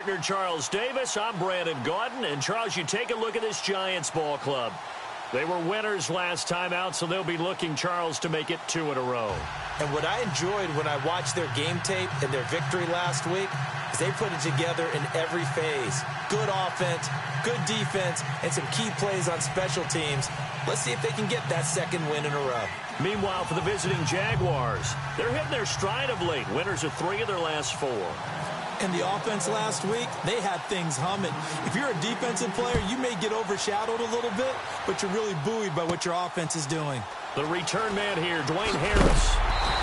partner, Charles Davis. I'm Brandon Gaudin. And, Charles, you take a look at this Giants ball club. They were winners last time out, so they'll be looking, Charles, to make it 2 in a row. And what I enjoyed when I watched their game tape and their victory last week is they put it together in every phase. Good offense, good defense, and some key plays on special teams. Let's see if they can get that second win in a row. Meanwhile, for the visiting Jaguars, they're hitting their stride of late. Winners of 3 of their last 4. And the offense last week, they had things humming. If you're a defensive player, you may get overshadowed a little bit, but you're really buoyed by what your offense is doing. The return man here, Dwayne Harris.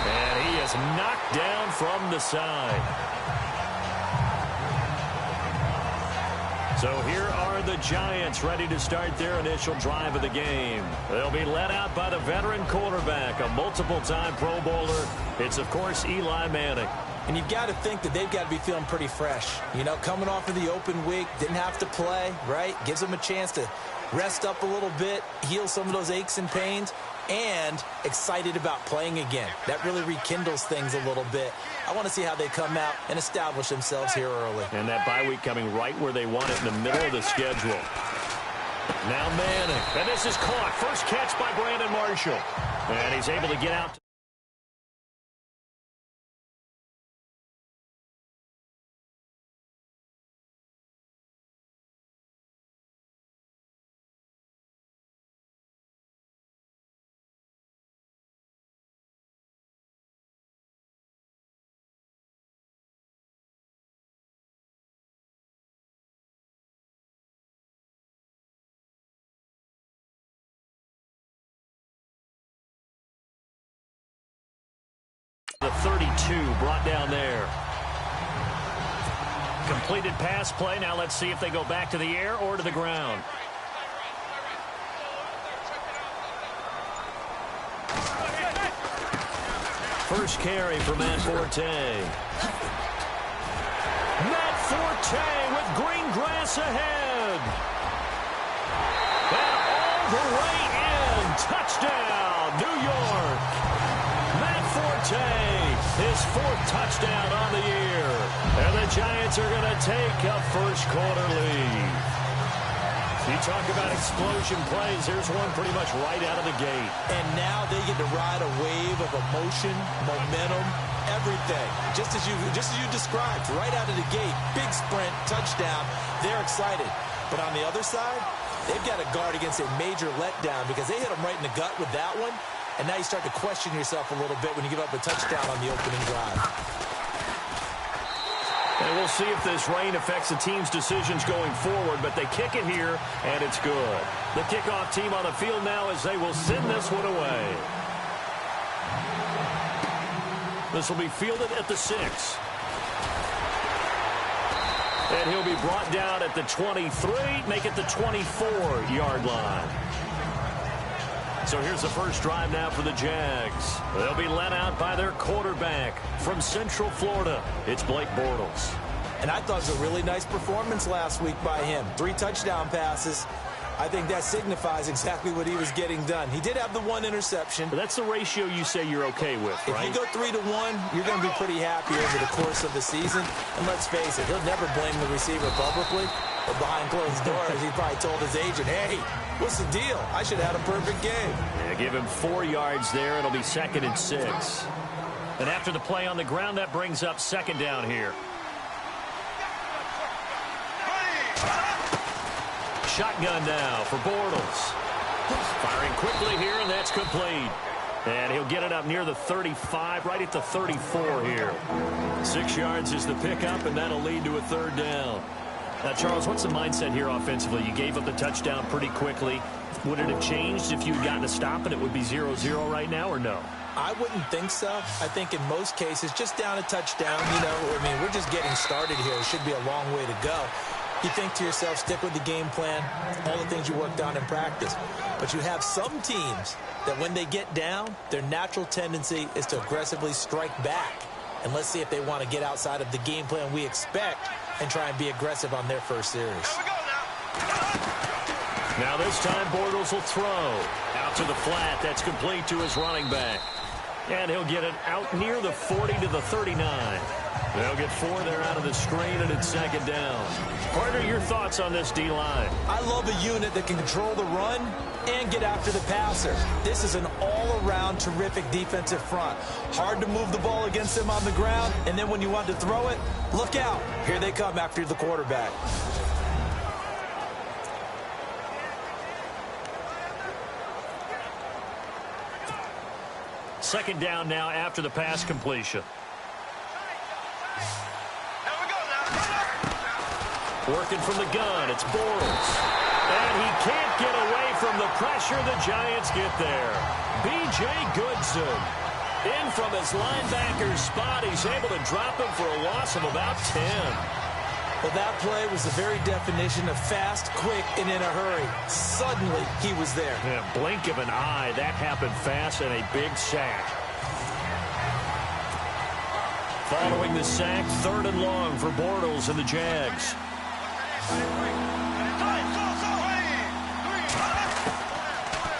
And he is knocked down from the side. So here are the Giants ready to start their initial drive of the game. They'll be led out by the veteran quarterback, a multiple-time Pro Bowler. It's, of course, Eli Manning. And you've got to think that they've got to be feeling pretty fresh. You know, coming off of the open week, didn't have to play, right? Gives them a chance to rest up a little bit, heal some of those aches and pains, and excited about playing again. That really rekindles things a little bit. I want to see how they come out and establish themselves here early. And that bye week coming right where they want it, in the middle of the schedule. Now Manning, and this is caught. First catch by Brandon Marshall. And he's able to get out. The 32 brought down there. Completed pass play. Now let's see if they go back to the air or to the ground. First carry for Matt Forte. Matt Forte with green grass ahead. And all the way in. Touchdown, New York. Matt Forte, his 4th touchdown on the year. And the Giants are going to take a first-quarter lead. You talk about explosion plays. Here's one pretty much right out of the gate. And now they get to ride a wave of emotion, momentum, everything. Just as you described, right out of the gate. Big sprint, touchdown. They're excited. But on the other side, they've got to guard against a major letdown because they hit them right in the gut with that one. And now you start to question yourself a little bit when you give up a touchdown on the opening drive. And we'll see if this rain affects the team's decisions going forward, but they kick it here, and it's good. The kickoff team on the field now as they will send this one away. This will be fielded at the 6. And he'll be brought down at the 23, make it the 24-yard line. So here's the first drive now for the Jags. They'll be led out by their quarterback from Central Florida. It's Blake Bortles. And I thought it was a really nice performance last week by him. 3 touchdown passes. I think that signifies exactly what he was getting done. He did have the 1 interception. But that's the ratio you say you're okay with, right? If you go 3 to 1, you're going to be pretty happy over the course of the season. And let's face it, he'll never blame the receiver publicly. But behind closed doors, he probably told his agent, hey, what's the deal? I should have had a perfect game. Yeah, give him 4 yards there. It'll be 2nd and 6. And after the play on the ground, that brings up 2nd down here. Shotgun now for Bortles. Firing quickly here, and that's complete. And he'll get it up near the 35, right at the 34 here. 6 yards is the pickup, and that'll lead to a 3rd down. Now, Charles, what's the mindset here offensively? You gave up the touchdown pretty quickly. Would it have changed if you had gotten a stop and it would be 0-0 right now, or no? I wouldn't think so. I think in most cases, just down a touchdown, you know, I mean, we're just getting started here. It should be a long way to go. You think to yourself, stick with the game plan, all the things you worked on in practice. But you have some teams that when they get down, their natural tendency is to aggressively strike back. And let's see if they want to get outside of the game plan we expect and try and be aggressive on their first series. Now this time Bortles will throw. Out to the flat. That's complete to his running back. And he'll get it out near the 40 to the 39. They'll get 4 there out of the screen, and it's second down. Partner, your thoughts on this D-line? I love a unit that can control the run and get after the passer. This is an all-around terrific defensive front. Hard to move the ball against them on the ground, and then when you want to throw it, look out. Here they come after the quarterback. Second down now after the pass completion. Working from the gun, it's Bortles. And he can't get away from the pressure. The Giants get there. B.J. Goodson in from his linebacker's spot. He's able to drop him for a loss of about 10. Well, that play was the very definition of fast, quick, and in a hurry. Suddenly, he was there. Yeah, blink of an eye. That happened fast and a big sack. Following the sack, 3rd and long for Bortles and the Jags.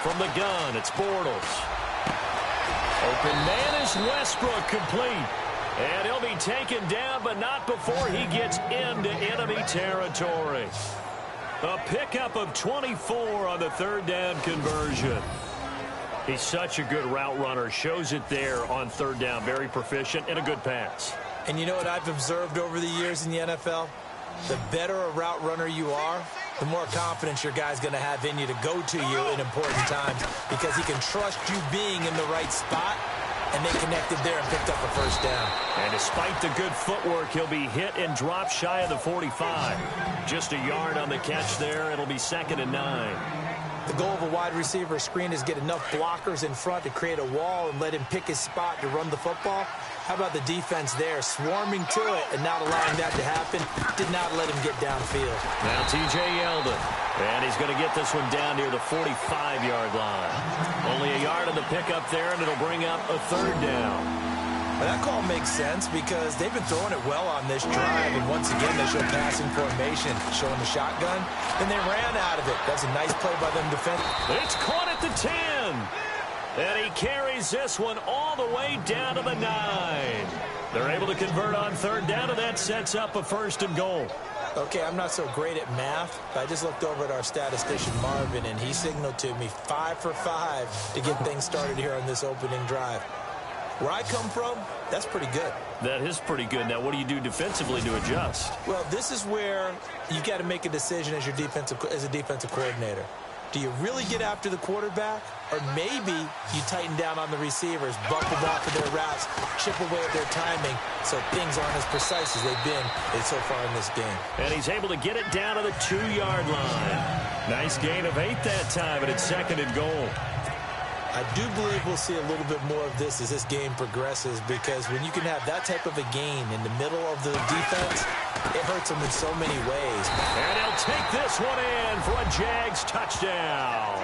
From the gun, it's Bortles. Open man is Westbrook, complete. And he'll be taken down, but not before he gets into enemy territory. A pickup of 24 on the 3rd down conversion. He's such a good route runner. Shows it there on 3rd down. Very proficient and a good pass. And you know what I've observed over the years in the NFL? The better a route runner you are, the more confidence your guy's going to have in you to go to you in important times, because he can trust you being in the right spot, and they connected there and picked up a 1st down. And despite the good footwork, he'll be hit and dropped shy of the 45. Just a yard on the catch there. It'll be 2nd and 9. The goal of a wide receiver screen is get enough blockers in front to create a wall and let him pick his spot to run the football. How about the defense there, swarming to it and not allowing that to happen? Did not let him get downfield. Now T.J. Yeldon, and he's going to get this one down near the 45-yard line. Only a yard on the pickup there, and it'll bring up a 3rd down. Well, that call makes sense because they've been throwing it well on this drive, and once again they showed passing formation, showing the shotgun, and they ran out of it. That's a nice play by them defensively. It's caught at the 10, and he carries this one all the way down to the 9. They're able to convert on 3rd down, and that sets up a 1st and goal. Okay, I'm not so great at math, but I just looked over at our statistician Marvin, and he signaled to me 5 for 5 to get things started here on this opening drive. Where I come from, that's pretty good. That is pretty good. Now, what do you do defensively to adjust? Well, this is where you've got to make a decision as a defensive coordinator. Do you really get after the quarterback? Or maybe you tighten down on the receivers, bump them off of their routes, chip away at their timing, so things aren't as precise as they've been so far in this game. And he's able to get it down to the 2-yard line. Nice gain of 8 that time, and it's 2nd and goal. I do believe we'll see a little bit more of this as this game progresses, because when you can have that type of a gain in the middle of the defense, it hurts them in so many ways. And he'll take this one in for a Jags touchdown.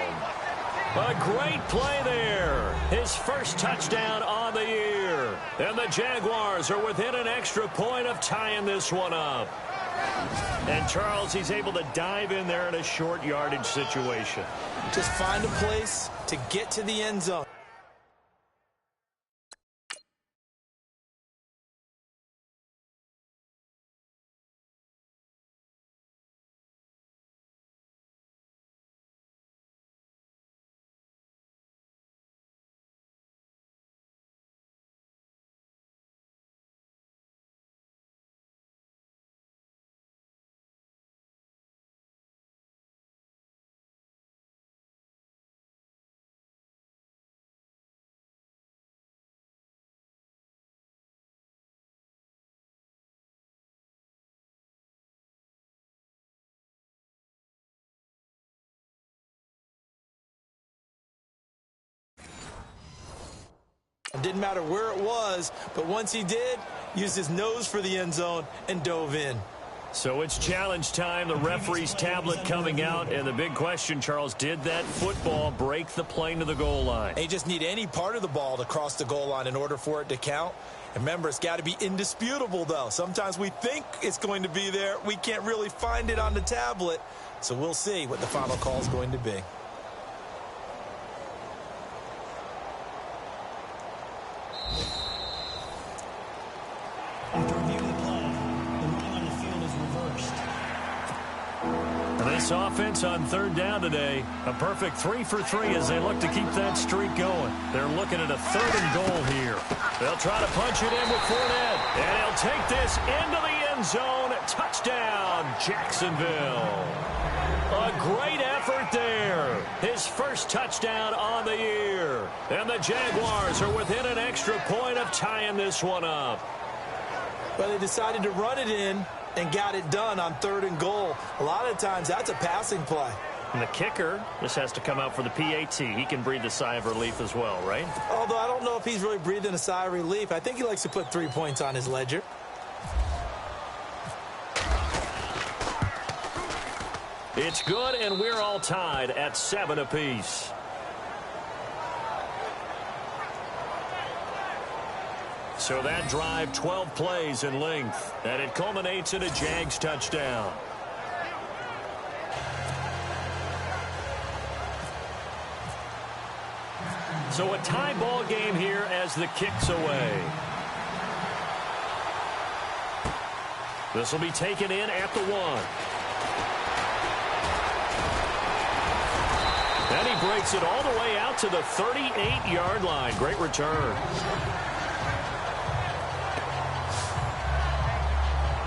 A great play there. His first touchdown on the year. And the Jaguars are within an extra point of tying this one up. And Charles, he's able to dive in there in a short yardage situation. Just find a place to get to the end zone. It didn't matter where it was, but once he did, used his nose for the end zone and dove in. So it's challenge time. The referee's tablet coming out, and the big question, Charles, did that football break the plane to the goal line? They just need any part of the ball to cross the goal line in order for it to count. And remember, it's got to be indisputable, though. Sometimes we think it's going to be there. We can't really find it on the tablet. So we'll see what the final call is going to be. After reviewing this offense on third down today. A perfect 3 for 3 as they look to keep that streak going. They're looking at a 3rd and goal here. They'll try to punch it in with Fournette. And he'll take this into the end zone. Touchdown, Jacksonville. A great effort there. His first touchdown on the year. And the Jaguars are within an extra point of tying this one up. Well, they decided to run it in and got it done on 3rd and goal. A lot of times, that's a passing play. And the kicker, this has to come out for the PAT. He can breathe a sigh of relief as well, right? Although I don't know if he's really breathing a sigh of relief. I think he likes to put 3 points on his ledger. It's good, and we're all tied at 7 apiece. So that drive, 12 plays in length, and it culminates in a Jags touchdown. So a tie ball game here as the kick's away. This will be taken in at the 1. And he breaks it all the way out to the 38-yard line. Great return.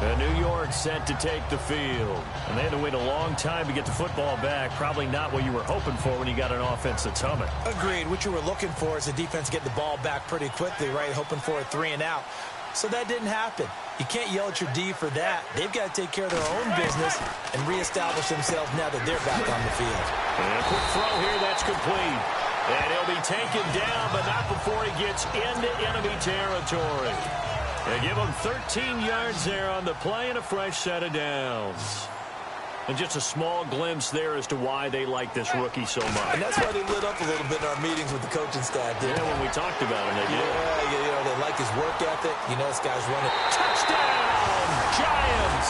And New York set to take the field. And they had to wait a long time to get the football back. Probably not what you were hoping for when you got an offense that's humming. Agreed. What you were looking for is the defense get the ball back pretty quickly, right? Hoping for a 3 and out. So that didn't happen. You can't yell at your D for that. They've got to take care of their own business and reestablish themselves now that they're back on the field. And a quick throw here, that's complete. And he'll be taken down, but not before he gets into enemy territory. They give him 13 yards there on the play and a fresh set of downs. And just a small glimpse there as to why they like this rookie so much. And that's why they lit up a little bit in our meetings with the coaching staff. Yeah, when we talked about him, they did. Yeah, you know, they like his work ethic. You know, this guy's running. Touchdown, Giants!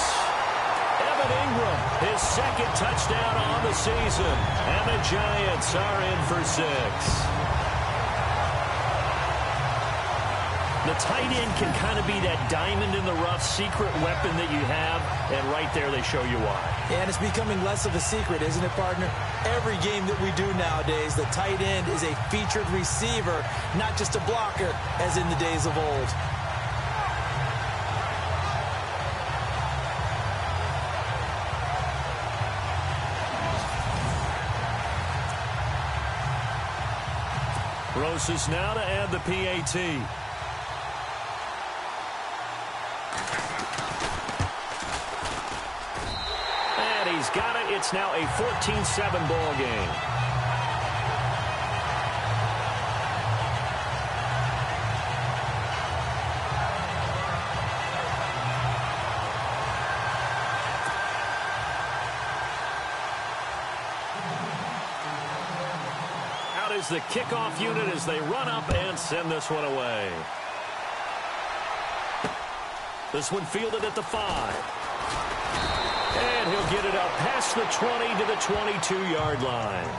Evan Ingram, his 2nd touchdown on the season. And the Giants are in for 6. The tight end can kind of be that diamond in the rough secret weapon that you have, and right there they show you why. And it's becoming less of a secret, isn't it, partner? Every game that we do nowadays, the tight end is a featured receiver, not just a blocker, as in the days of old. Rosas now to add the PAT. He's got it. It's now a 14-7 ball game. Out is the kickoff unit as they run up and send this one away. This one fielded at the 5. And he'll get it up past the 20 to the 22-yard line.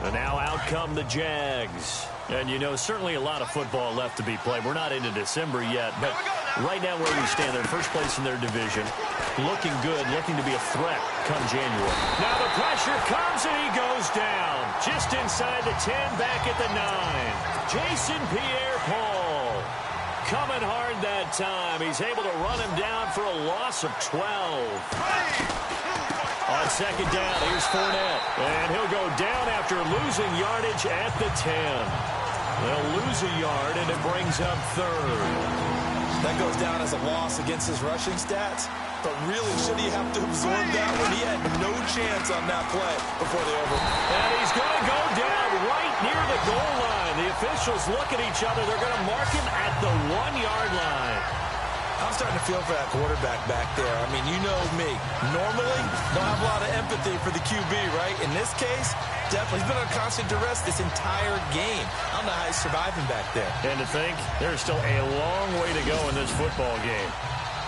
And now out come the Jags. And, you know, certainly a lot of football left to be played. We're not into December yet, but right now where we stand, they're in first place in their division. Looking good, looking to be a threat come January. Now the pressure comes and he goes down. Just inside the 10, back at the 9. Jason Pierre-Paul. Coming hard that time. He's able to run him down for a loss of 12. On 2nd down, here's Fournette. And he'll go down after losing yardage at the 10. They'll lose a yard, and it brings up 3rd. That goes down as a loss against his rushing stats. But really, should he have to absorb that one? He had no chance on that play before they over. And he's going to go down right near the goal line. The officials look at each other. They're going to mark him at the 1-yard line. I'm starting to feel for that quarterback back there. I mean, you know me. Normally, don't have a lot of empathy for the QB, right? In this case, definitely. He's been on constant duress this entire game. I don't know how he's surviving back there. And to think, there's still a long way to go in this football game.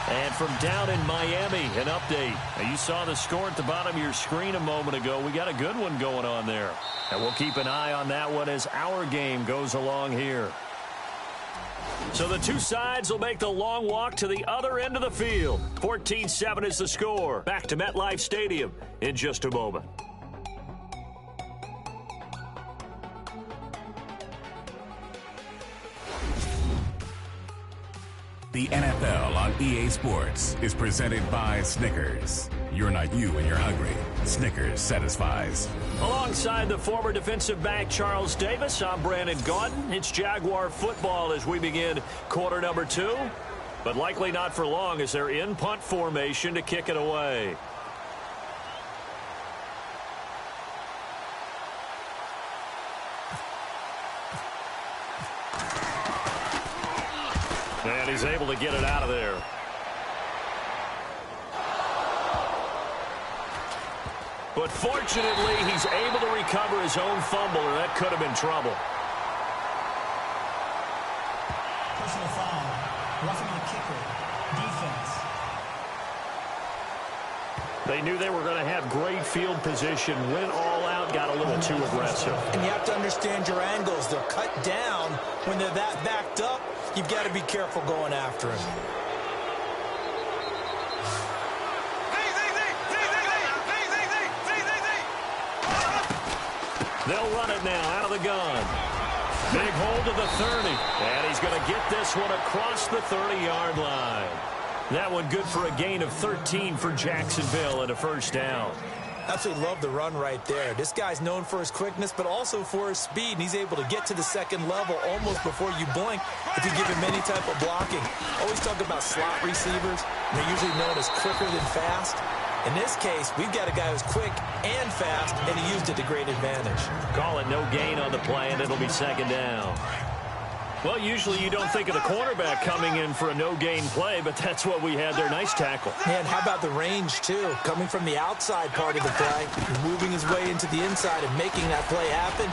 And from down in Miami, an update. Now, you saw the score at the bottom of your screen a moment ago. We got a good one going on there. And we'll keep an eye on that one as our game goes along here. So the two sides will make the long walk to the other end of the field. 14-7 is the score. Back to MetLife Stadium in just a moment. The NFL on EA Sports is presented by Snickers. You're not you when you're hungry. Snickers satisfies. Alongside the former defensive back Charles Davis, I'm Brandon Gaudin. It's Jaguar football as we begin quarter number 2. But likely not for long as they're in punt formation to kick it away. And he's able to get it out of there. But fortunately, he's able to recover his own fumble, or that could have been trouble. Personal foul. Roughing the kicker. Defense. They knew they were going to have great field position. Went all out, got a little too aggressive. And you have to understand your angles. They're cut down. When they're that backed up, you've got to be careful going after him. They'll run it now out of the gun. Big hold to the 30. And he's going to get this one across the 30-yard line. That one good for a gain of 13 for Jacksonville and a first down. Absolutely love the run right there. This guy's known for his quickness, but also for his speed. And he's able to get to the second level almost before you blink if you give him any type of blocking. Always talk about slot receivers. They're usually known as quicker than fast. In this case, we've got a guy who's quick and fast, and he used it to great advantage. Call it no gain on the play, and it'll be second down. Well, usually you don't think of the cornerback coming in for a no-gain play, but that's what we had there. Nice tackle. And how about the range, too? Coming from the outside part of the play, moving his way into the inside and making that play happen.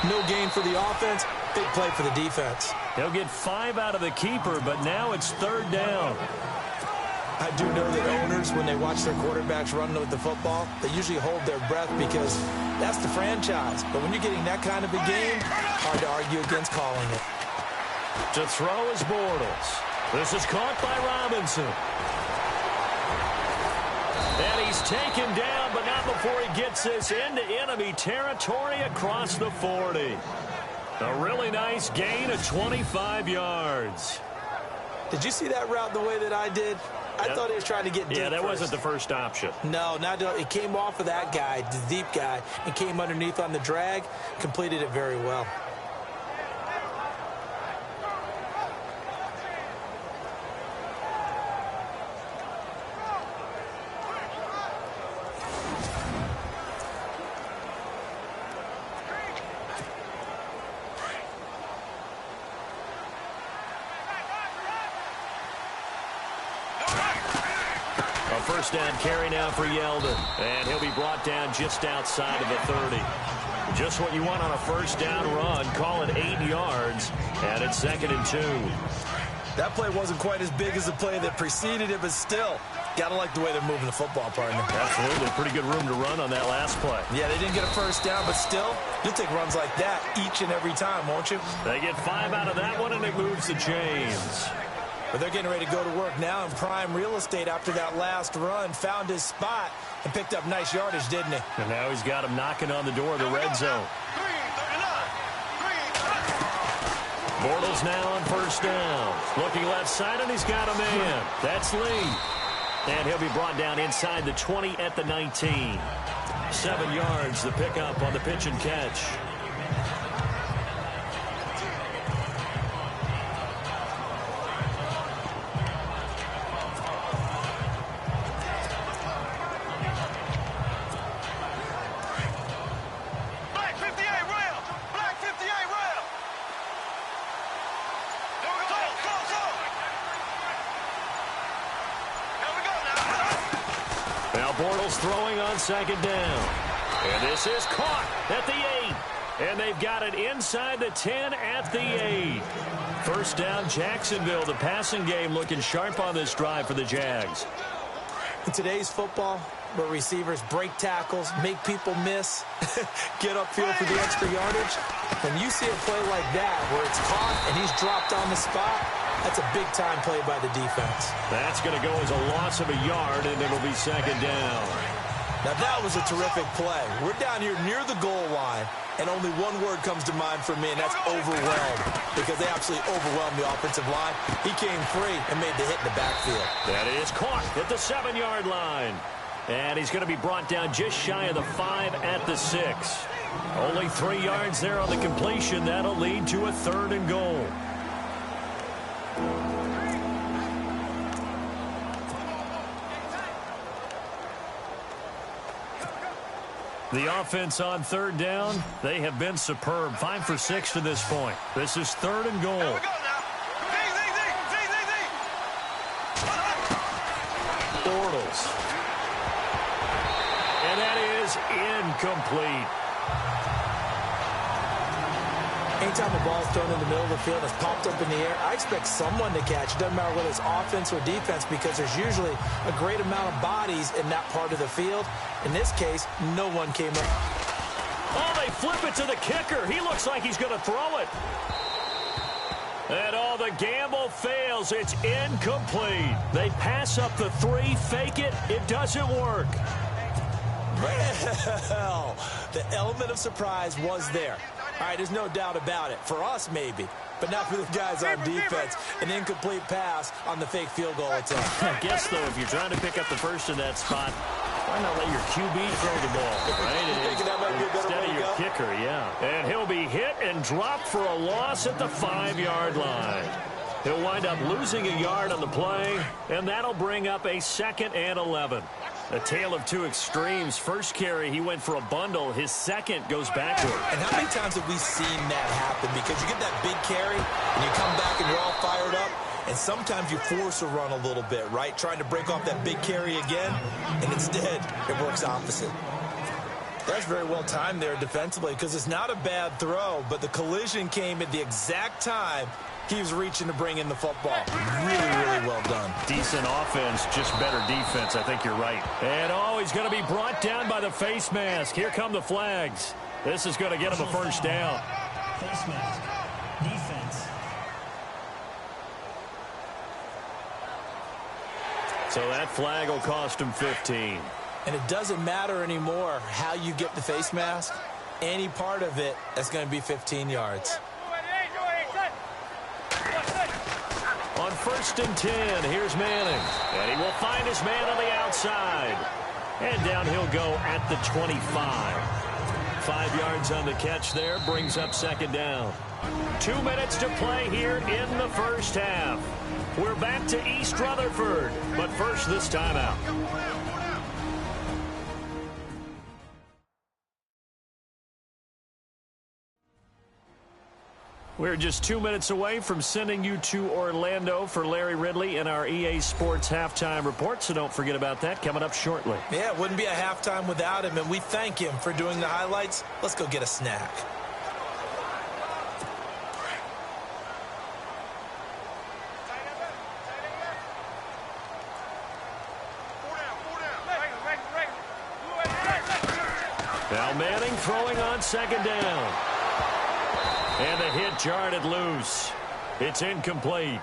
No gain for the offense, big play for the defense. He'll get 5 out of the keeper, but now it's third down. I do know that owners, when they watch their quarterbacks run with the football, they usually hold their breath because that's the franchise. But when you're getting that kind of a game, hard to argue against calling it. To throw is Bortles. This is caught by Robinson. And he's taken down, but not before he gets this into enemy territory across the 40. A really nice gain of 25 yards. Did you see that route the way that I did? I thought he was trying to get deep. Yeah, that first. wasn't the first option. No, it came off of that guy, the deep guy, and came underneath on the drag, completed it very well. First down carry now for Yeldon. And he'll be brought down just outside of the 30. Just what you want on a first down run. Call it 8 yards. And it's 2nd and 2. That play wasn't quite as big as the play that preceded it, but still, gotta like the way they're moving the football, partner. Absolutely. Pretty good room to run on that last play. Yeah, they didn't get a first down, but still, you'll take runs like that each and every time, won't you? They get 5 out of that one, and it moves the chains. But they're getting ready to go to work now in prime real estate after that last run. Found his spot and picked up nice yardage, didn't he? And now he's got him knocking on the door of the red zone. Bortles now on first down. Looking left side, and he's got a man. That's Lee. And he'll be brought down inside the 20 at the 19. 7 yards, the pickup on the pitch and catch. Bortles throwing on second down. And this is caught at the 8. And they've got it inside the 10 at the 8. First down, Jacksonville. The passing game looking sharp on this drive for the Jags. In today's football, where receivers break tackles, make people miss, get upfield for the extra yardage, when you see a play like that where it's caught and he's dropped on the spot, That's a big-time play by the defense. That's going to go as a loss of a yard, and it'll be second down. Now, that was a terrific play. We're down here near the goal line, and only one word comes to mind for me, and that's overwhelmed, because they absolutely overwhelmed the offensive line. He came free and made the hit in the backfield. That is caught at the 7-yard line. And he's going to be brought down just shy of the 5 at the 6. Only 3 yards there on the completion. That'll lead to a 3rd and goal. The offense on 3rd down, they have been superb. 5 for 6 to this point. This is 3rd and goal. Bortles. And that is incomplete. Anytime a ball's thrown in the middle of the field, it's popped up in the air, I expect someone to catch. It doesn't matter whether it's offense or defense, because there's usually a great amount of bodies in that part of the field. In this case, no one came up. Oh, they flip it to the kicker. He looks like he's going to throw it. And all the gamble fails. It's incomplete. They pass up the 3, fake it. It doesn't work. Well, the element of surprise was there. All right, there's no doubt about it. For us, maybe. But not for the guys on defense. An incomplete pass on the fake field goal attempt. I guess, though, if you're trying to pick up the first in that spot, why not let your QB throw the ball, right? That might be a better Instead way of to your go? kicker, yeah. And he'll be hit and dropped for a loss at the 5-yard line. He'll wind up losing a yard on the play, and that'll bring up a 2nd and 11. A tale of two extremes. First carry, he went for a bundle. His second goes backward. And how many times have we seen that happen? Because you get that big carry, and you come back and you're all fired up, and sometimes you force a run a little bit, right? Trying to break off that big carry again, and instead, it works opposite. That's very well timed there defensively, because it's not a bad throw, but the collision came at the exact time he was reaching to bring in the football. Really, really well done. Decent offense, just better defense. I think you're right. And, oh, he's going to be brought down by the face mask. Here come the flags. This is going to get him a first down. Face mask. Defense. So that flag will cost him 15. And it doesn't matter anymore how you get the face mask. Any part of it, that's going to be 15 yards. On 1st and 10, here's Manning. And he will find his man on the outside. And down he'll go at the 25. 5 yards on the catch there, brings up 2nd down. 2 minutes to play here in the first half. We're back to East Rutherford, but first this timeout. We're just 2 minutes away from sending you to Orlando for Larry Ridley in our EA Sports Halftime Report, so don't forget about that coming up shortly. Yeah, it wouldn't be a halftime without him, and we thank him for doing the highlights. Let's go get a snack. Now Manning throwing on 2nd down. And the hit jarred it loose. It's incomplete.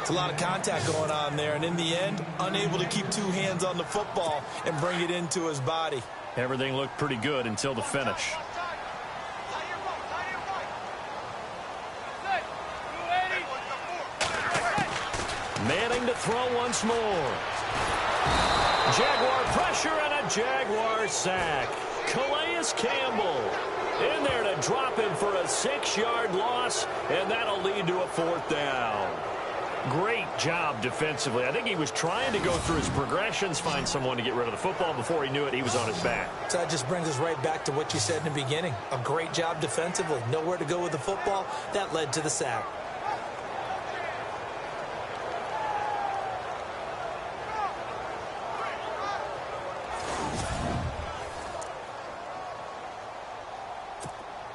It's a lot of contact going on there, and in the end, unable to keep 2 hands on the football and bring it into his body. Everything looked pretty good until the finish. Manning to throw once more. Jaguar pressure and a Jaguar sack. Calais Campbell in there to drop him for a 6-yard loss, and that'll lead to a 4th down. Great job defensively. I think he was trying to go through his progressions, find someone to get rid of the football. Before he knew it, he was on his back. So that just brings us right back to what you said in the beginning. A great job defensively. Nowhere to go with the football. That led to the sack.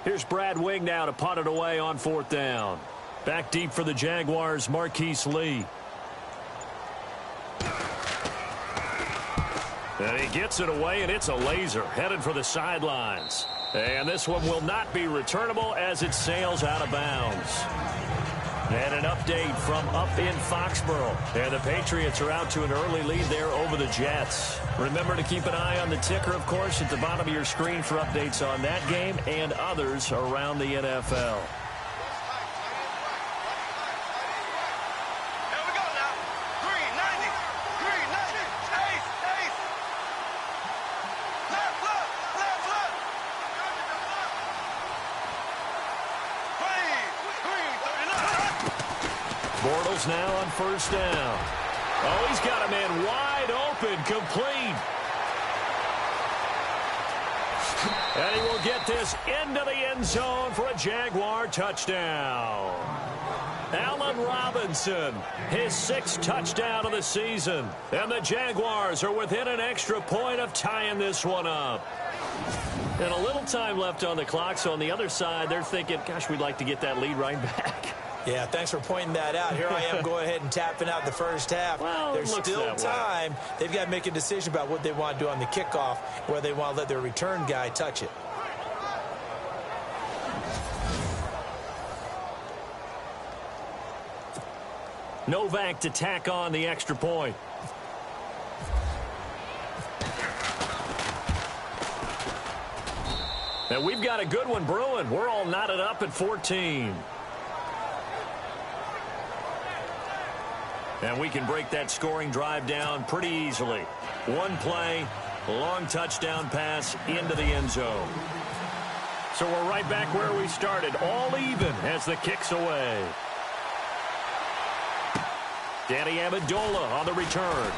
Here's Brad Wing now to punt it away on 4th down. Back deep for the Jaguars, Marquise Lee. And he gets it away, and it's a laser headed for the sidelines. And this one will not be returnable as it sails out of bounds. And an update from up in Foxborough. And the Patriots are out to an early lead there over the Jets. Remember to keep an eye on the ticker, of course, at the bottom of your screen for updates on that game and others around the NFL. Bortles now on first down. Oh, he's got a man wide open, complete. And he will get this into the end zone for a Jaguar touchdown. Allen Robinson, his 6th touchdown of the season. And the Jaguars are within an extra point of tying this one up. And a little time left on the clock, so on the other side, they're thinking, gosh, we'd like to get that lead right back. Yeah, thanks for pointing that out. Here I am going ahead and tapping out the first half. Well, there's still time. They've got to make a decision about what they want to do on the kickoff, where they want to let their return guy touch it. Novak to tack on the extra point. And we've got a good one brewing. We're all knotted up at 14. And we can break that scoring drive down pretty easily. One play, long touchdown pass into the end zone. So we're right back where we started, all even as the kick's away. Danny Amendola on the return.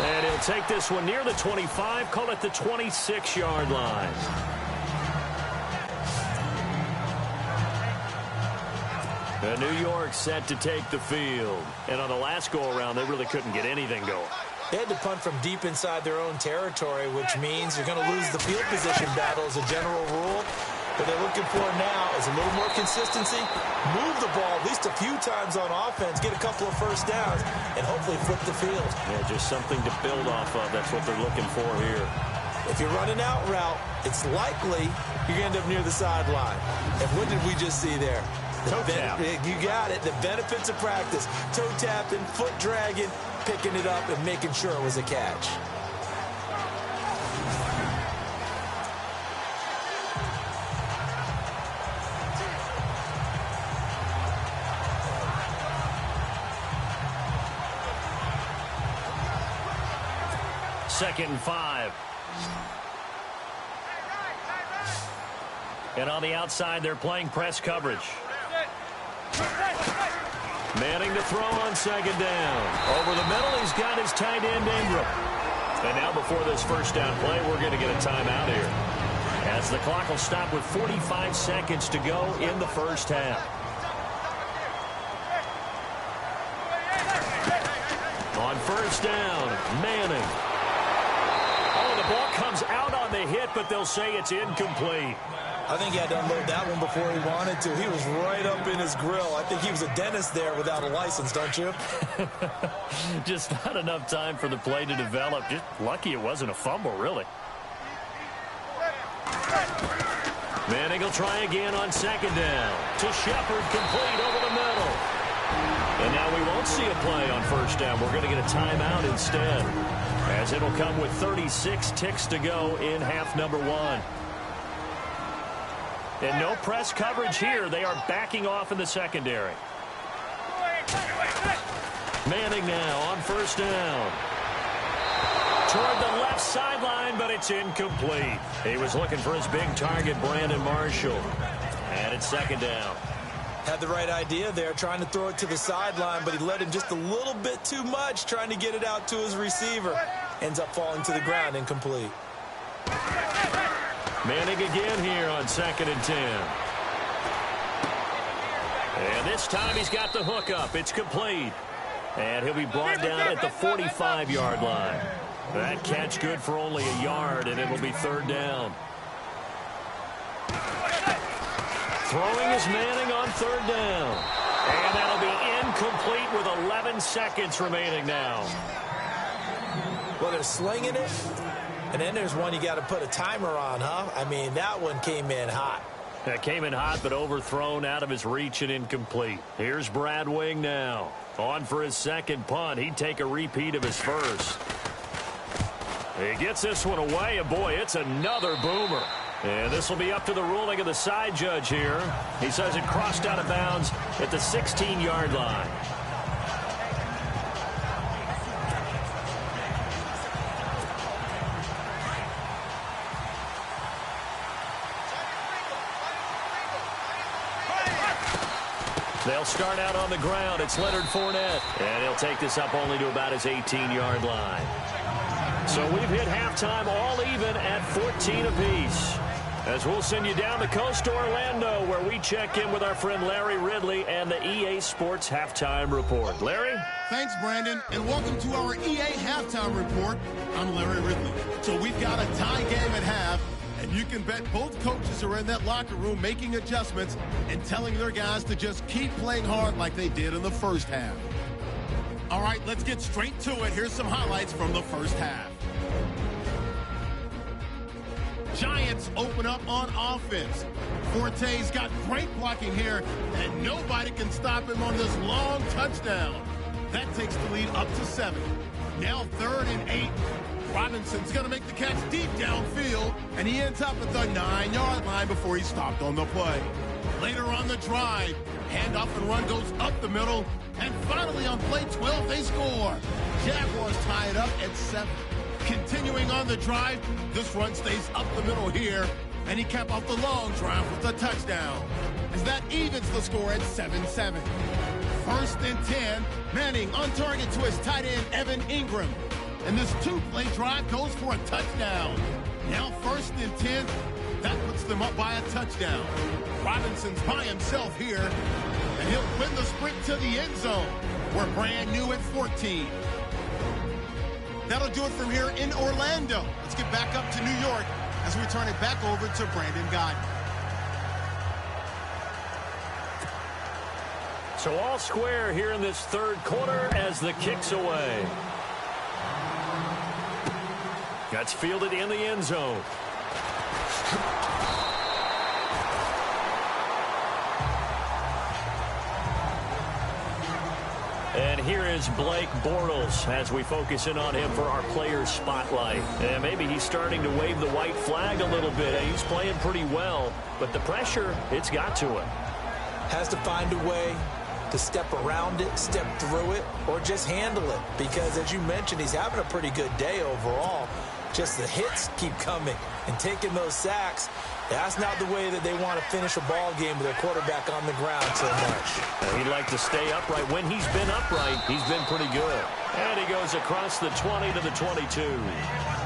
And he'll take this one near the 25, call it the 26-yard line. And New York set to take the field. And on the last go-around, they really couldn't get anything going. They had to punt from deep inside their own territory, which means you're going to lose the field position battle as a general rule. What they're looking for now is a little more consistency, move the ball at least a few times on offense, get a couple of first downs, and hopefully flip the field. Yeah, just something to build off of. That's what they're looking for here. If you're running out route, it's likely you're going to end up near the sideline. And what did we just see there? Toe tap. You got it. The benefits of practice. Toe tapping, foot dragging, picking it up, and making sure it was a catch. Second and 5. And on the outside, they're playing press coverage. Manning to throw on second down. Over the middle, he's got his tight end, Ingram. And now before this first down play, we're going to get a timeout here, as the clock will stop with 45 seconds to go in the first half. On first down, Manning. Oh, the ball comes out on the hit, but they'll say it's incomplete. I think he had to unload that one before he wanted to. He was right up in his grill. I think he was a dentist there without a license, don't you? Just not enough time for the play to develop. Just lucky it wasn't a fumble, really. Manning will try again on second down. To Shepard, complete over the middle. And now we won't see a play on first down. We're going to get a timeout instead, as it'll come with 36 ticks to go in half number 1. And no press coverage here. They are backing off in the secondary. Manning now on first down. Toward the left sideline, but it's incomplete. He was looking for his big target, Brandon Marshall. And it's second down. Had the right idea there, trying to throw it to the sideline, but he let him just a little bit too much, trying to get it out to his receiver. Ends up falling to the ground, incomplete. Manning again here on second and 10. And this time he's got the hook up. It's complete. And he'll be brought down at the 45-yard line. That catch good for only a yard, and it'll be third down. Throwing is Manning on third down. And that'll be incomplete with 11 seconds remaining now. Well, they're slinging it. And then there's one you got to put a timer on, huh? I mean, that one came in hot. That came in hot, but overthrown out of his reach and incomplete. Here's Brad Wing now. On for his second punt. He'd take a repeat of his first. He gets this one away, and boy, it's another boomer. And this will be up to the ruling of the side judge here. He says it crossed out of bounds at the 16-yard line. They'll start out on the ground. It's Leonard Fournette. And he'll take this up only to about his 18-yard line. So we've hit halftime all even at 14 apiece. As we'll send you down the coast to Orlando, where we check in with our friend Larry Ridley and the EA Sports Halftime Report. Larry? Thanks, Brandon, and welcome to our EA Halftime Report. I'm Larry Ridley. So we've got a tie game at half, and you can bet both coaches are in that locker room making adjustments and telling their guys to just keep playing hard like they did in the first half. All right, let's get straight to it. Here's some highlights from the first half. Giants open up on offense. Forte's got great blocking here, and nobody can stop him on this long touchdown. That takes the lead up to 7. Now 3rd and 8. Robinson's going to make the catch deep downfield, and he ends up at the 9-yard line before he stopped on the play. Later on the drive, handoff and run goes up the middle, and finally on play 12, they score. Jaguars tie it up at 7. Continuing on the drive, this run stays up the middle here, and he capped off the long drive with a touchdown. As that evens the score at 7-7. 1st and 10, Manning on target to his tight end, Evan Ingram. And this 2-play drive goes for a touchdown. Now 1st and 10, that puts them up by a touchdown. Robinson's by himself here, and he'll win the sprint to the end zone. We're brand new at 14. That'll do it from here in Orlando. Let's get back up to New York as we turn it back over to Brandon Godden. So all square here in this 3rd quarter as the kick's away. That's fielded in the end zone. And here is Blake Bortles as we focus in on him for our Players Spotlight. And maybe he's starting to wave the white flag a little bit. He's playing pretty well, but the pressure, it's got to him. Has to find a way to step around it, step through it, or just handle it. Because as you mentioned, he's having a pretty good day overall. Just the hits keep coming and taking those sacks. That's not the way that they want to finish a ball game with their quarterback on the ground so much. He'd like to stay upright. When he's been upright, he's been pretty good. And he goes across the 20 to the 22.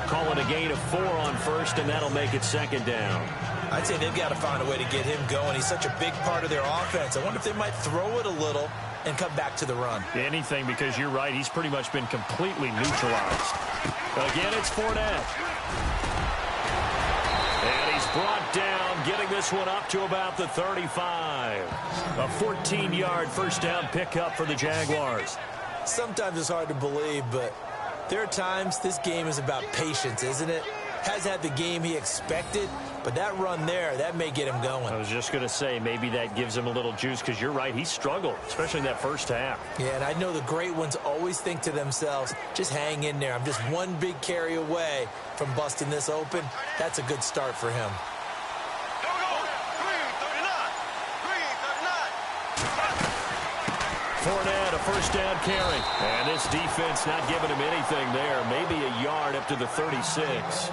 Calling a gain of 4 on 1st, and that'll make it 2nd down. I'd say they've got to find a way to get him going. He's such a big part of their offense. I wonder if they might throw it a little and come back to the run. Anything, because you're right. He's pretty much been completely neutralized. Again, it's Fournette. And he's brought down, getting this one up to about the 35. A 14-yard first down pickup for the Jaguars. Sometimes it's hard to believe, but there are times this game is about patience, isn't it? Has had the game he expected, but that run there, that may get him going. I was just going to say, maybe that gives him a little juice, because you're right, he struggled, especially in that first half. Yeah, and I know the great ones always think to themselves, just hang in there. I'm just one big carry away from busting this open. That's a good start for him. Fournette, a first down carry. And this defense not giving him anything there. Maybe a yard up to the 36.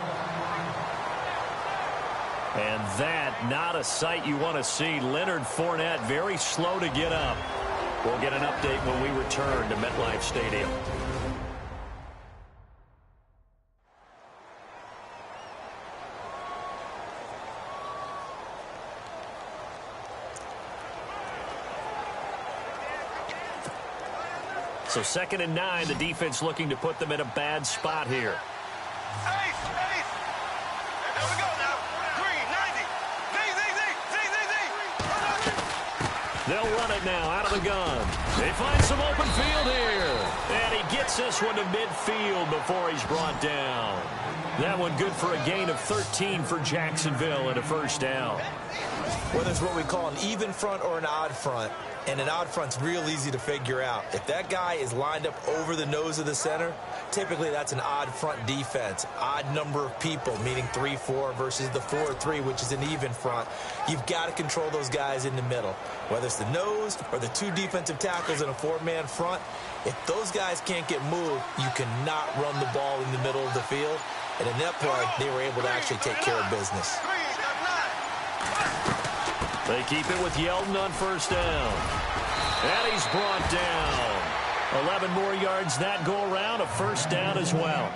And that, not a sight you want to see. Leonard Fournette very slow to get up. We'll get an update when we return to MetLife Stadium. So 2nd and 9, the defense looking to put them in a bad spot here. Ace! There we go now. Green, 90. Z. They'll run it now out of the gun. They find some open field here. And he gets this one to midfield before he's brought down. That one good for a gain of 13 for Jacksonville and a first down. Whether it's what we call an even front or an odd front, and an odd front's real easy to figure out. If that guy is lined up over the nose of the center, typically that's an odd front defense. Odd number of people, meaning 3-4 versus the 4-3, which is an even front. You've got to control those guys in the middle. Whether it's the nose or the two defensive tackles in a four-man front, if those guys can't get moved, you cannot run the ball in the middle of the field. And in that play, they were able to actually take care of business. They keep it with Yeldon on first down. And he's brought down. 11 more yards that go around, a first down as well.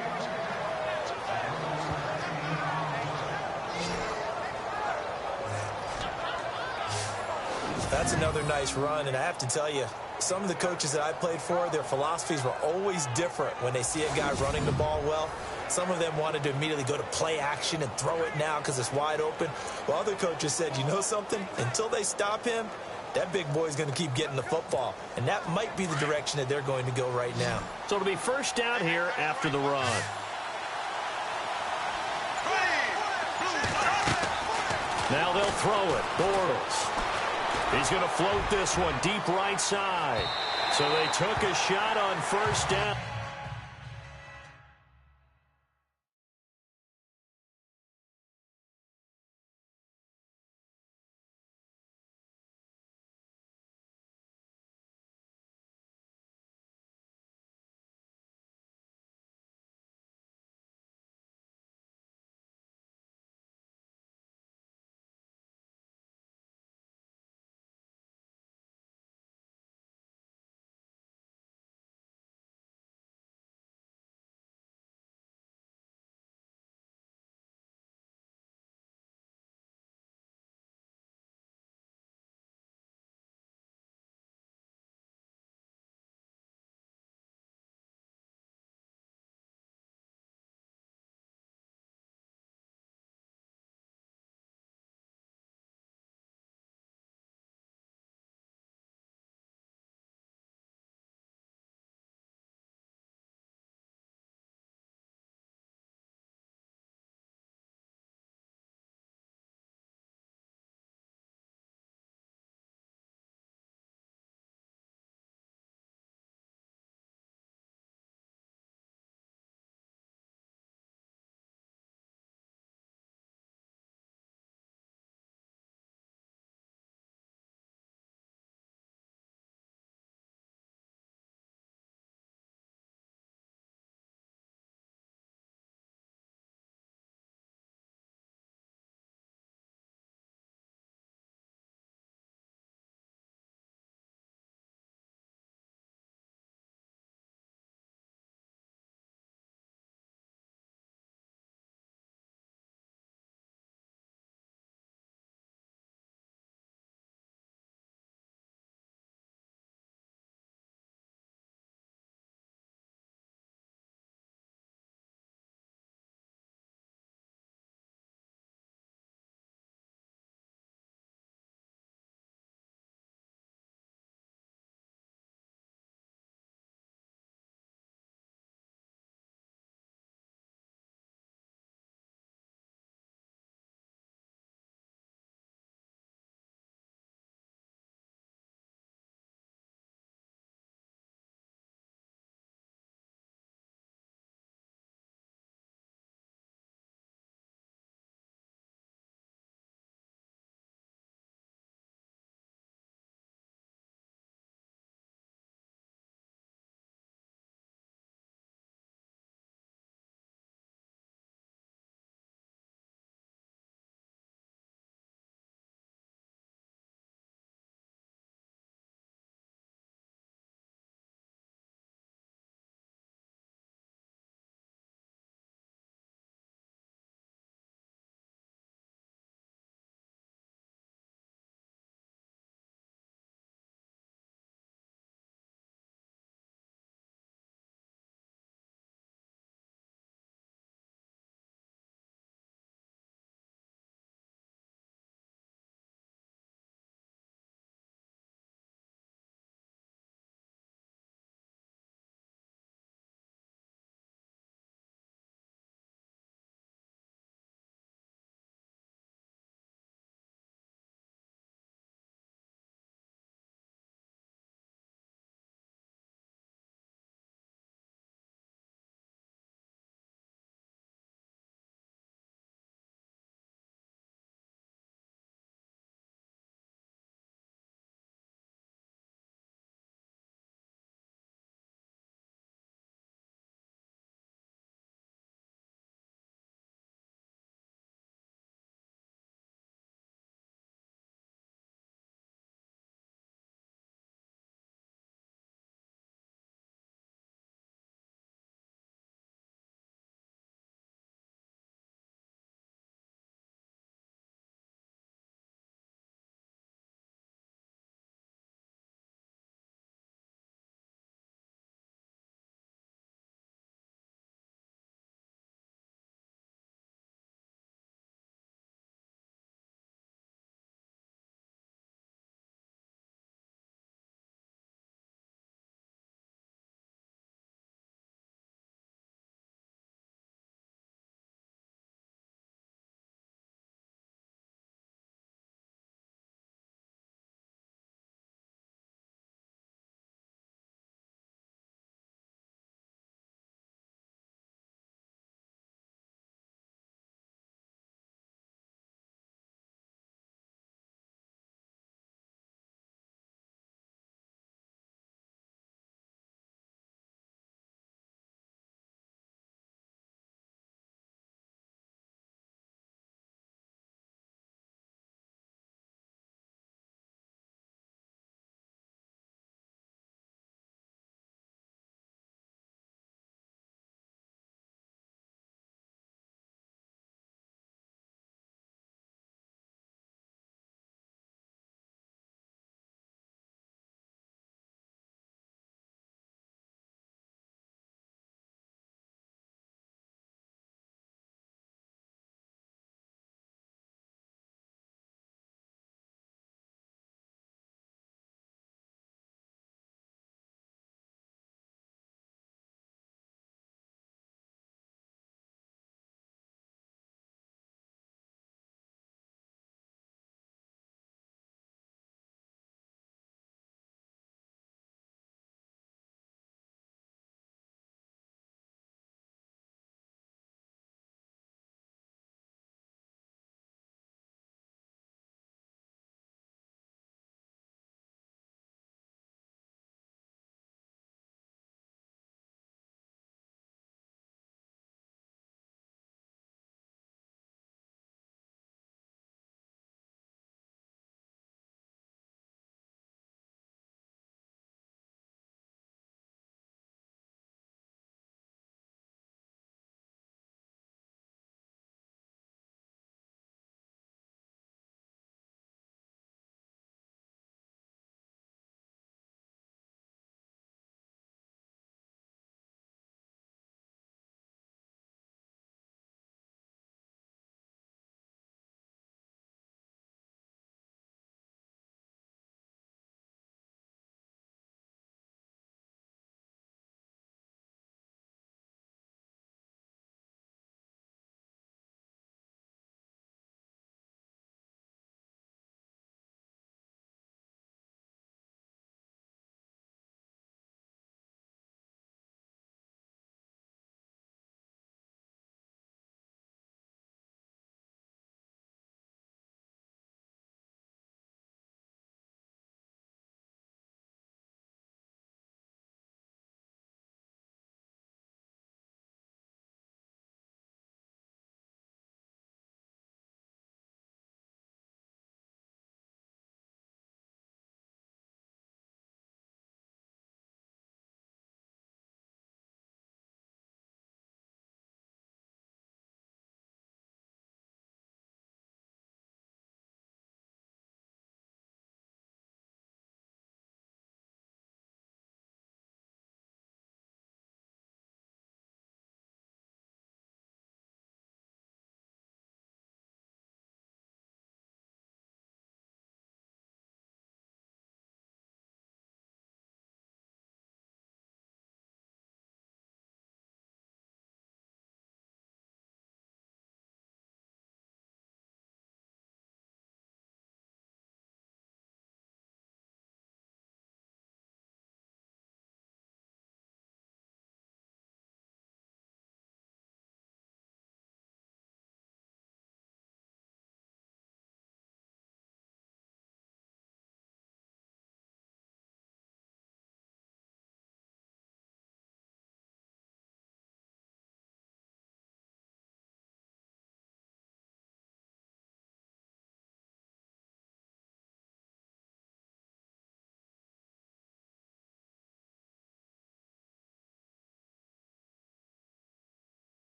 That's another nice run, and I have to tell you, some of the coaches that I played for, their philosophies were always different when they see a guy running the ball well. Some of them wanted to immediately go to play action and throw it now because it's wide open. While other coaches said, you know something? Until they stop him, that big boy's going to keep getting the football. And that might be the direction that they're going to go right now. So it'll be first down here after the run. Now they'll throw it. Bortles. He's going to float this one deep right side. So they took a shot on first down.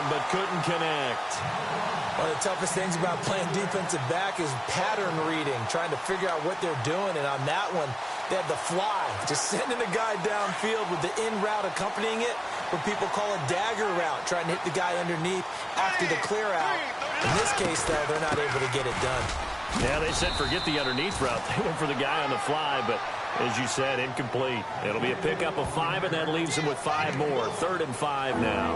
but couldn't connect. One of the toughest things about playing defensive back is pattern reading, trying to figure out what they're doing. And on that one, they had the fly, just sending a guy downfield with the in route accompanying it, what people call a dagger route, trying to hit the guy underneath after the clear out. In this case, though, they're not able to get it done. Yeah, they said forget the underneath route. They went for the guy on the fly, but as you said, incomplete. It'll be a pickup of 5, and that leaves them with 5 more. 3rd and 5 now.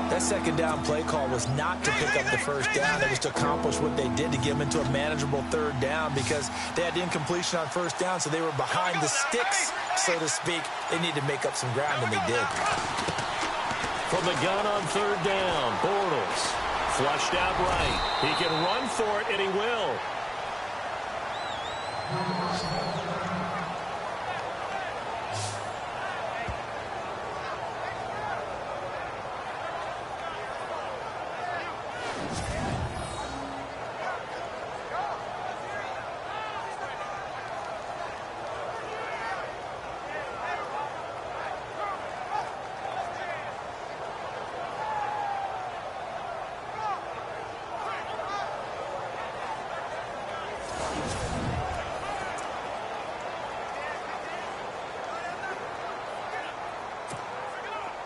That second down play call was not to pick up the first down. It was to accomplish what they did to get them into a manageable 3rd down because they had incompletion on 1st down, so they were behind the sticks, so to speak. They needed to make up some ground, and they did. From the gun on 3rd down, Bortles flushed out right. He can run for it, and he will.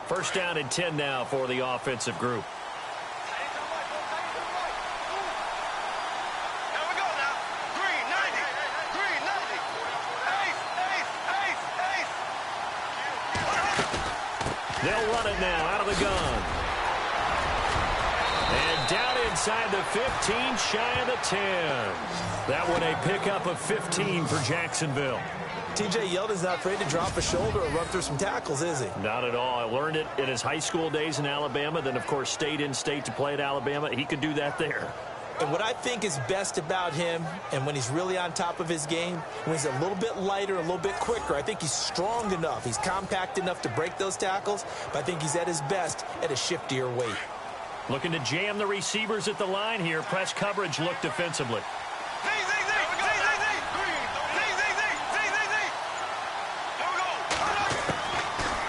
First down and 10 now for the offensive group. Here we go now. Green, 90. Green, 90. Ace, ace, ace, ace. They'll run it now out of the gun. And down inside the 15, shy of the 10. That one a pickup of 15 for Jacksonville. T.J. Yeldon's not afraid to drop a shoulder or run through some tackles, is he? Not at all. I learned it in his high school days in Alabama, then, of course, stayed in state to play at Alabama. He could do that there. And what I think is best about him, and when he's really on top of his game, when he's a little bit lighter, a little bit quicker, I think he's strong enough. He's compact enough to break those tackles, but I think he's at his best at a shiftier weight. Looking to jam the receivers at the line here. Press coverage look defensively.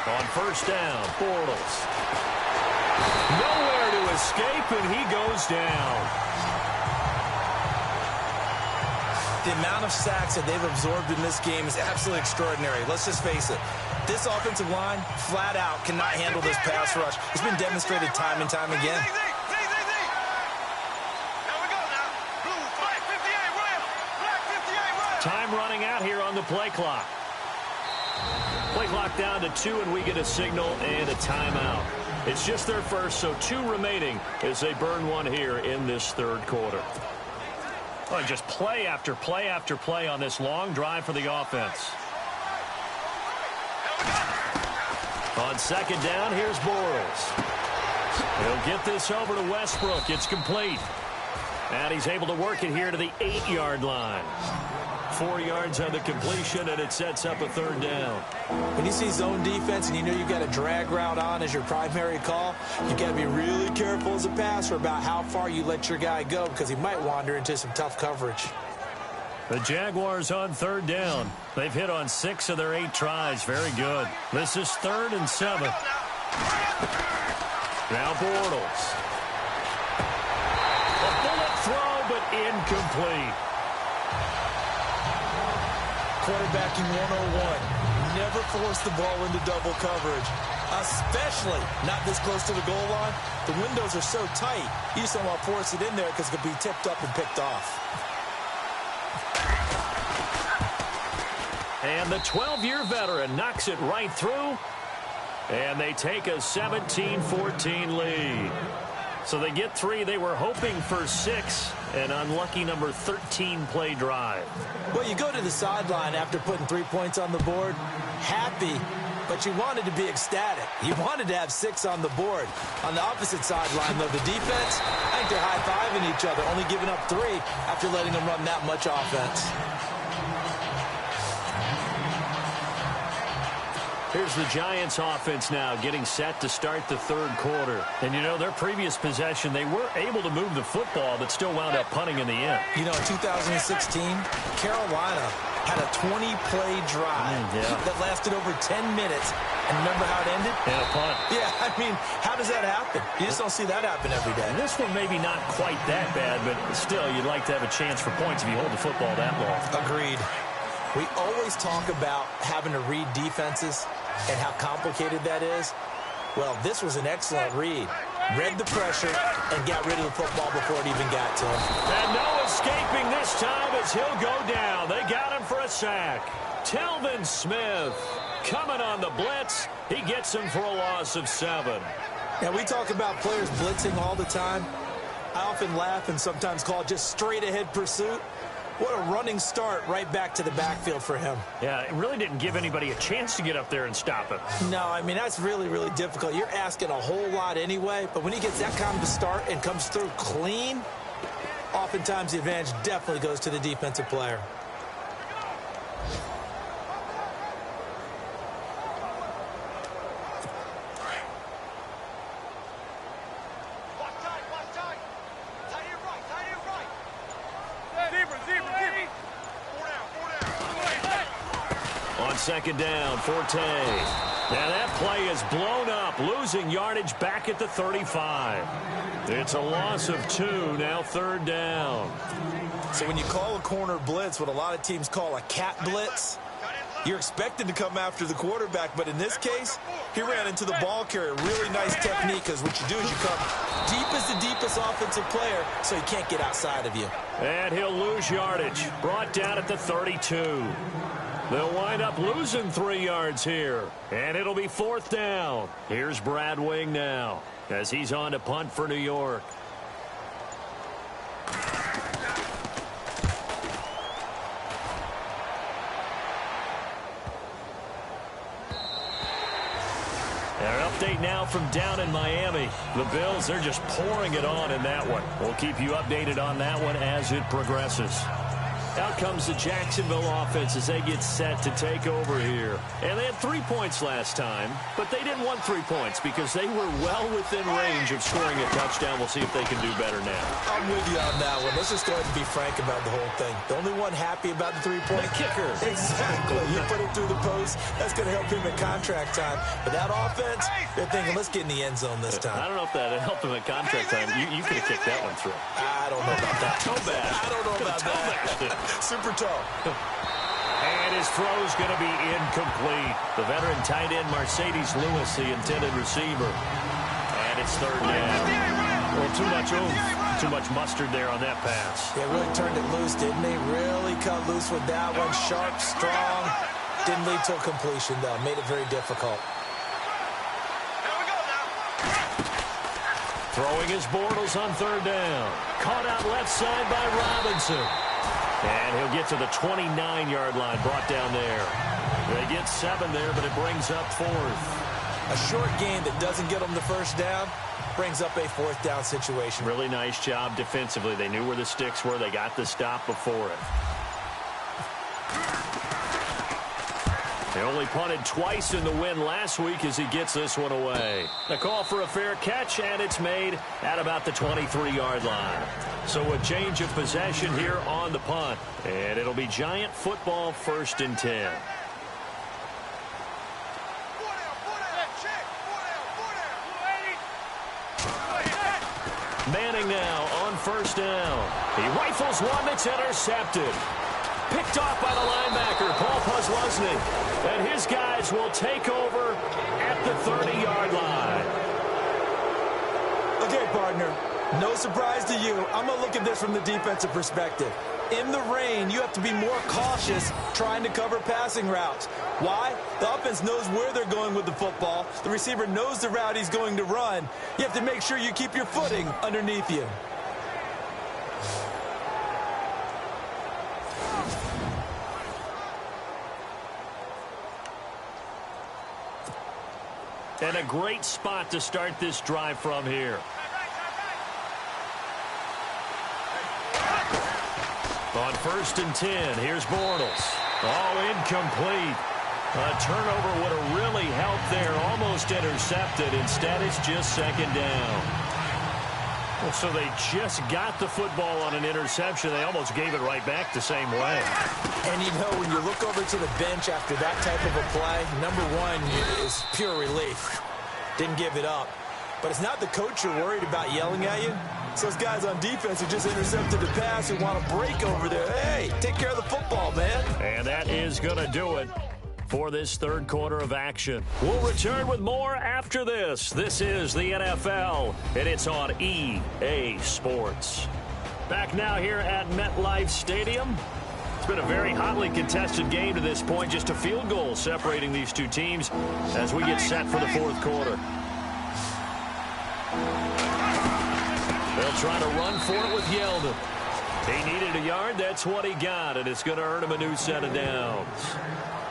On first down, Bortles. Nowhere to escape, and he goes down. The amount of sacks that they've absorbed in this game is absolutely extraordinary. Let's just face it. This offensive line, flat out, cannot handle this pass rush. It's been demonstrated time and time again. Time running out here on the play clock. Play clock down to 2, and we get a signal and a timeout. It's just their first, so 2 remaining as they burn one here in this 3rd quarter. Oh, just play after play after play on this long drive for the offense. On 2nd down, here's Bortles. He'll get this over to Westbrook. It's complete. And he's able to work it here to the 8-yard line. 4 yards on the completion, and it sets up a 3rd down. When you see zone defense and you know you've got a drag route on as your primary call, you've got to be really careful as a passer about how far you let your guy go because he might wander into some tough coverage. The Jaguars on 3rd down. They've hit on 6 of their 8 tries. Very good. This is 3rd and 7. Now Bortles. A bullet throw, but incomplete. Quarterbacking 101. Never force the ball into double coverage, especially not this close to the goal line. The windows are so tight, you just don't want to force it in there because it could be tipped up and picked off. And the 12-year veteran knocks it right through. And they take a 17-14 lead. So they get 3. They were hoping for 6. An unlucky number 13 play drive. Well, you go to the sideline after putting 3 points on the board, happy, but you wanted to be ecstatic. You wanted to have 6 on the board. On the opposite sideline, though, the defense, I think they're high-fiving each other, only giving up 3 after letting them run that much offense. Here's the Giants offense now getting set to start the 3rd quarter. And, you know, their previous possession, they were able to move the football but still wound up punting in the end. You know, in 2016, Carolina had a 20-play drive that lasted over 10 minutes. And remember how it ended? And a punt. Yeah, I mean, how does that happen? You just don't see that happen every day. And this one maybe not quite that bad, but still, you'd like to have a chance for points if you hold the football that long. Agreed. We always talk about having to read defenses and how complicated that is. Well, this was an excellent read. Read the pressure and got rid of the football before it even got to him. And no escaping this time as he'll go down. They got him for a sack. Telvin Smith coming on the blitz. He gets him for a loss of 7. Now, we talk about players blitzing all the time. I often laugh and sometimes call it just straight-ahead pursuit. What a running start right back to the backfield for him. Yeah, it really didn't give anybody a chance to get up there and stop him. No, I mean, that's really, really difficult. You're asking a whole lot anyway, but when he gets that kind of a start and comes through clean, oftentimes the advantage definitely goes to the defensive player. Second down, Forte. Now that play is blown up, losing yardage back at the 35. It's a loss of 2, now 3rd down. So when you call a corner blitz, what a lot of teams call a cat blitz, you're expected to come after the quarterback, but in this case, he ran into the ball carrier. Really nice technique, because what you do is you come deep as the deepest offensive player, so he can't get outside of you. And he'll lose yardage, brought down at the 32. They'll wind up losing 3 yards here, and it'll be 4th down. Here's Brad Wing now as he's on to punt for New York. Our update now from down in Miami. The Bills, they're just pouring it on in that one. We'll keep you updated on that one as it progresses. Out comes the Jacksonville offense as they get set to take over here. And they had 3 points last time, but they didn't want 3 points because they were well within range of scoring a touchdown. We'll see if they can do better now. I'm with you on that one. Let's just go ahead and be frank about the whole thing. The only one happy about the 3-point kicker. Exactly. You put it through the post. That's going to help him at contract time. But that offense, they're thinking, let's get in the end zone this time. I don't know if that helped him at contract time. You could have kicked that one through. I don't know about that. Toe bash. I don't know about that. Super toe. And his throw's going to be incomplete. The veteran tight end Mercedes Lewis, the intended receiver. And it's 3rd down. Well, too much oomph, too much mustard there on that pass. They really turned it loose, didn't they? Really cut loose with that one. Sharp, strong. Didn't lead to a completion, though. Made it very difficult. Throwing his Bortles on 3rd down. Caught out left side by Robinson. And he'll get to the 29-yard line, brought down there. They get 7 there, but it brings up 4th. A short game that doesn't get them the first down brings up a 4th down situation. Really nice job defensively. They knew where the sticks were. They got the stop before it. They only punted twice in the win last week as he gets this one away. The call for a fair catch, and it's made at about the 23-yard line. So a change of possession here on the punt. And it'll be Giant football, 1st and 10. Manning now on 1st down. He rifles one that's intercepted. Picked off by the linebacker, Paul Posluszny. And his guys will take over at the 30-yard line. Okay, partner, no surprise to you. I'm going to look at this from the defensive perspective. In the rain, you have to be more cautious trying to cover passing routes. Why? The offense knows where they're going with the football. The receiver knows the route he's going to run. You have to make sure you keep your footing underneath you. And a great spot to start this drive from here. On 1st and 10, here's Bortles. All incomplete. A turnover would have really helped there. Almost intercepted. Instead, it's just 2nd down. Well, so they just got the football on an interception. They almost gave it right back the same way. And, you know, when you look over to the bench after that type of a play, number one is pure relief. Didn't give it up. But it's not the coach you're worried about yelling at you. It's those guys on defense who just intercepted the pass who want to break over there. Hey, take care of the football, man. And that is going to do it for this third quarter of action. We'll return with more after this. This is the NFL, and it's on EA Sports. Back now here at MetLife Stadium. It's been a very hotly contested game to this point. Just a field goal separating these two teams as we get set for the fourth quarter. They'll try to run for it with Yeldon. He needed a yard. That's what he got, and it's going to earn him a new set of downs.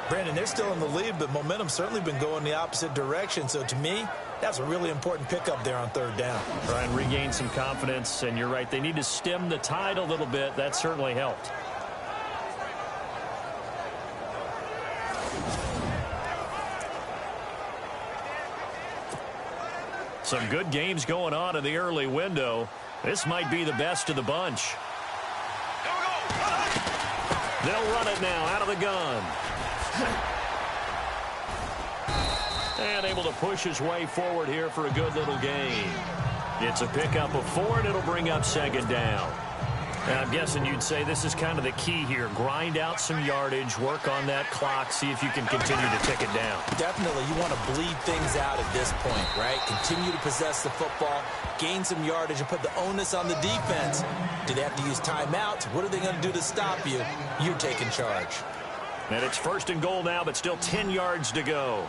Brandon, they're still in the lead, but momentum's certainly been going the opposite direction. So to me, that's a really important pickup there on third down. Try and regain some confidence, and you're right. They need to stem the tide a little bit. That certainly helped. Some good games going on in the early window. This might be the best of the bunch. They'll run it now out of the gun. And able to push his way forward here for a good little gain. It's a pickup of 4, and it'll bring up second down. And I'm guessing you'd say this is kind of the key here. Grind out some yardage, work on that clock, see if you can continue to tick it down. Definitely. You want to bleed things out at this point, right? Continue to possess the football, gain some yardage, and put the onus on the defense. Do they have to use timeouts? What are they going to do to stop you? You're taking charge. And it's first and goal now, but still 10 yards to go.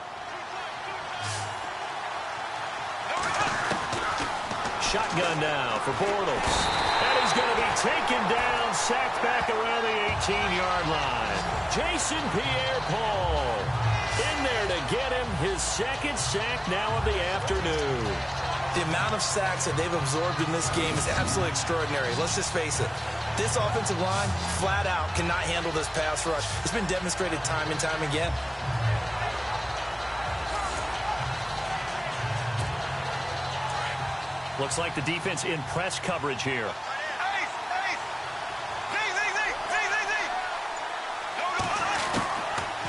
Shotgun now for Bortles. And he's going to be taken down, sacked back around the 18-yard line. Jason Pierre-Paul in there to get him his second sack now of the afternoon. The amount of sacks that they've absorbed in this game is absolutely extraordinary. Let's just face it. This offensive line, flat out, cannot handle this pass rush. It's been demonstrated time and time again. Looks like the defense in press coverage here.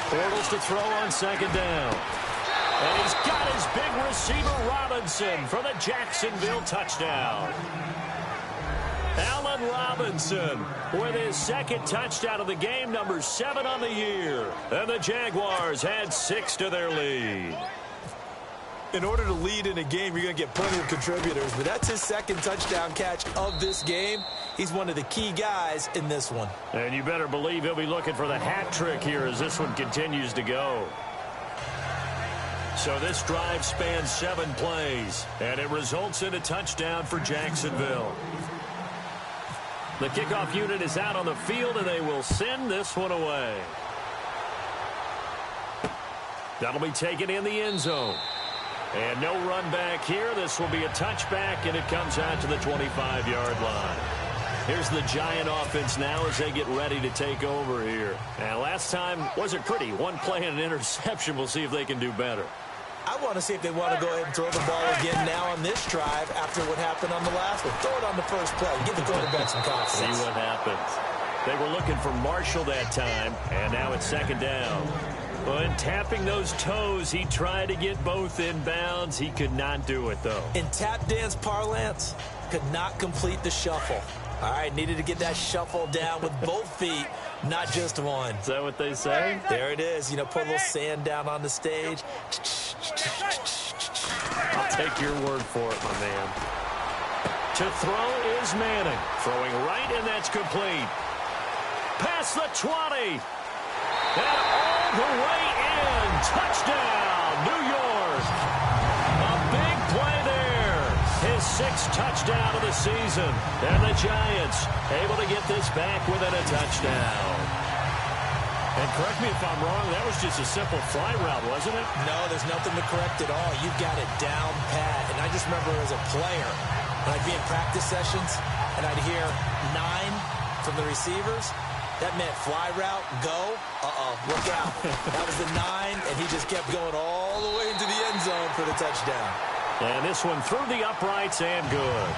Bortles to throw on second down. And he's got his big receiver Robinson for the Jacksonville touchdown. Allen Robinson with his second touchdown of the game, number 7 on the year. And the Jaguars had 6 to their lead. In order to lead in a game, you're going to get plenty of contributors, but that's his second touchdown catch of this game. He's one of the key guys in this one. And you better believe he'll be looking for the hat trick here as this one continues to go. So this drive spans 7 plays, and it results in a touchdown for Jacksonville. The kickoff unit is out on the field, and they will send this one away. That'll be taken in the end zone. And no run back here. This will be a touchback, and it comes out to the 25-yard line. Here's the Giant offense now as they get ready to take over here. And last time wasn't pretty. One play and an interception. We'll see if they can do better. I want to see if they want to go ahead and throw the ball again now on this drive after what happened on the last one. Throw it on the first play. Give the quarterback some confidence. See what happens. They were looking for Marshall that time, and now it's second down. When tapping those toes, he tried to get both in bounds. He could not do it, though. In tap dance parlance, could not complete the shuffle. All right, needed to get that shuffle down with both feet, not just one. Is that what they say? There it is. You know, put a little sand down on the stage. I'll take your word for it, my man. To throw is Manning. Throwing right, and that's complete. Past the 20. And all the way in. Touchdown, New York. A big play there. His 6th touchdown of the season. And the Giants able to get this back within a touchdown. And correct me if I'm wrong, that was just a simple fly route, wasn't it? No, there's nothing to correct at all. You've got it down pat. And I just remember as a player, when I'd be in practice sessions, and I'd hear 9 from the receivers, that meant fly route, go, look out. That was the 9, and he just kept going all the way into the end zone for the touchdown. And this one through the uprights and good.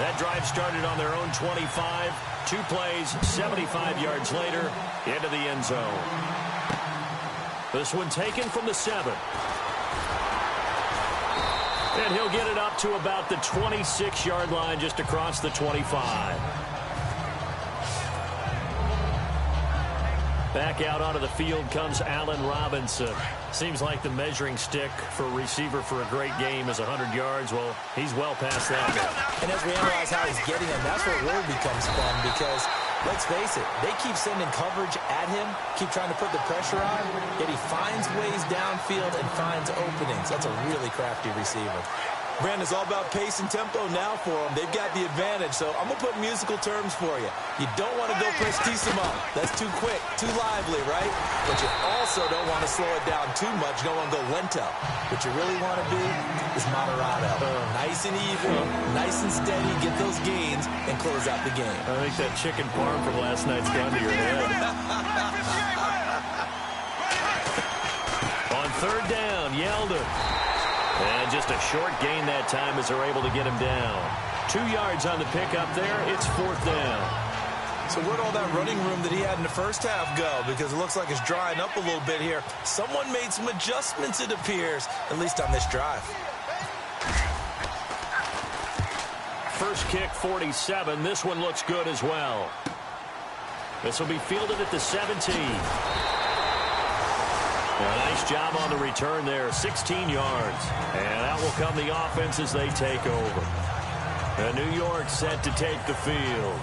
That drive started on their own 25. 2 plays, 75 yards later, into the end zone. This one taken from the 7. And he'll get it up to about the 26-yard line, just across the 25. Back out onto the field comes Allen Robinson. Seems like the measuring stick for a receiver for a great game is 100 yards. Well, he's well past that now. And as we analyze how he's getting them, that's where it really becomes fun because, let's face it, they keep sending coverage at him, keep trying to put the pressure on, yet he finds ways downfield and finds openings. That's a really crafty receiver. Brandon, it's all about pace and tempo now for them. They've got the advantage, so I'm going to put musical terms for you. You don't want to go prestissimo. That's too quick, too lively, right? But you also don't want to slow it down too much. You don't want to go lento. What you really want to be is moderato. Nice and even, nice and steady, get those gains, and close out the game. I think that chicken parm from last night's gone to your head. On 3rd down, Yeldon. And just a short gain that time as they're able to get him down. 2 yards on the pickup there. It's 4th down. So where'd all that running room that he had in the first half go? Because it looks like it's drying up a little bit here. Someone made some adjustments, it appears, at least on this drive. First kick, 47. This one looks good as well. This will be fielded at the 17. A nice job on the return there, 16 yards. And out will come the offense as they take over. And New York set to take the field.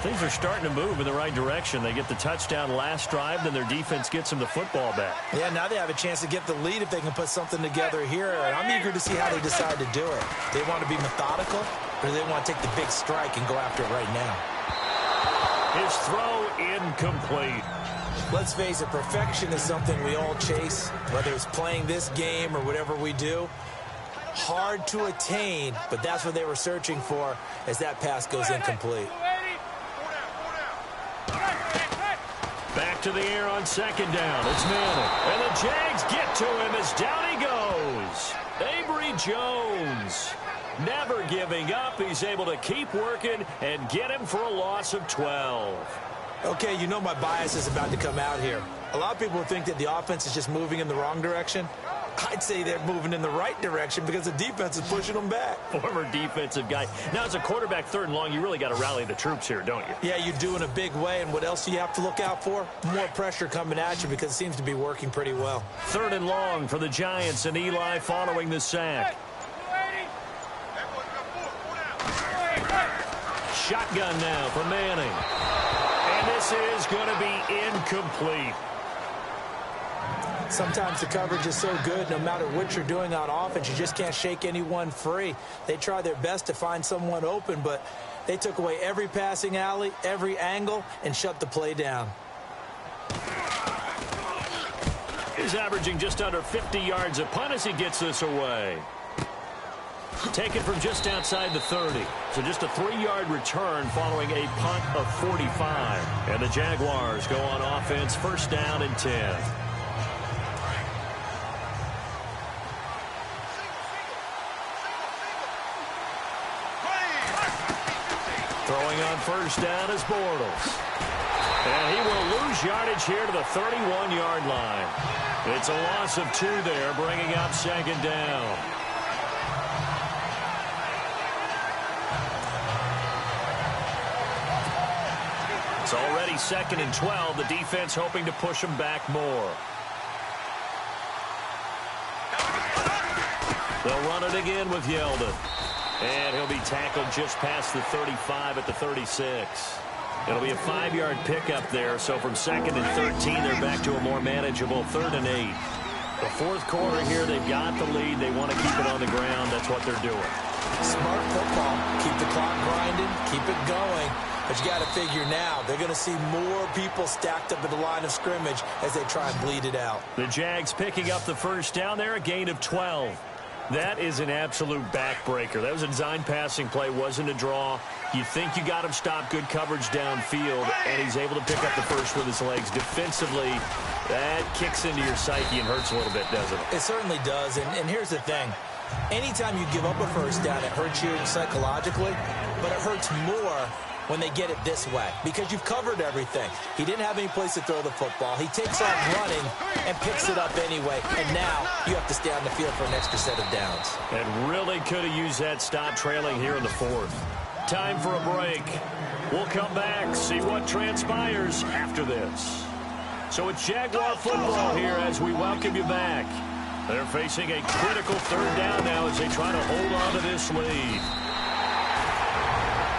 Things are starting to move in the right direction. They get the touchdown last drive, then their defense gets them the football back. Yeah, now they have a chance to get the lead if they can put something together here. And I'm eager to see how they decide to do it. They want to be methodical, or they want to take the big strike and go after it right now. His throw incomplete. Let's face it, perfection is something we all chase, whether it's playing this game or whatever we do. Hard to attain, but that's what they were searching for as that pass goes incomplete. Back to the air on 2nd down. It's Manning. And the Jags get to him as down he goes. Avery Jones. Never giving up. He's able to keep working and get him for a loss of 12. Okay, you know my bias is about to come out here. A lot of people think that the offense is just moving in the wrong direction. I'd say they're moving in the right direction because the defense is pushing them back. Former defensive guy. Now, as a quarterback 3rd and long, you really got to rally the troops here, don't you? Yeah, you do in a big way. And what else do you have to look out for? More pressure coming at you because it seems to be working pretty well. 3rd and long for the Giants and Eli following the sack. Shotgun now for Manning. And this is going to be incomplete. Sometimes the coverage is so good, no matter what you're doing on offense, you just can't shake anyone free. They try their best to find someone open, but they took away every passing alley, every angle, and shut the play down. He's averaging just under 50 yards a punt as he gets this away. Taken from just outside the 30. So just a 3-yard return following a punt of 45. And the Jaguars go on offense, 1st down and 10. Throwing on 1st down is Bortles. And he will lose yardage here to the 31-yard line. It's a loss of 2 there, bringing up 2nd down. It's already 2nd and 12. The defense hoping to push them back more. They'll run it again with Yeldon. And he'll be tackled just past the 35 at the 36. It'll be a 5-yard pickup there. So from 2nd and 13, they're back to a more manageable 3rd and 8. The 4th quarter here, they've got the lead. They want to keep it on the ground. That's what they're doing. Smart football. Keep the clock grinding. Keep it going. But you got to figure now, they're going to see more people stacked up at the line of scrimmage as they try and bleed it out. The Jags picking up the 1st down there, a gain of 12. That is an absolute backbreaker. That was a design passing play, wasn't a draw. You think you got him stopped, good coverage downfield, and he's able to pick up the 1st with his legs. Defensively, that kicks into your psyche and hurts a little bit, doesn't it? It certainly does, and here's the thing. Anytime you give up a 1st down, it hurts you psychologically. but it hurts more when they get it this way because you've covered everything. He didn't have any place to throw the football. He takes off running and picks it up anyway, and now you have to stay on the field for an extra set of downs. And really could have used that stop trailing here in the fourth. Time for a break. We'll come back, see what transpires after this. So it's Jaguar football here as we welcome you back. They're facing a critical third down now as they try to hold on to this lead.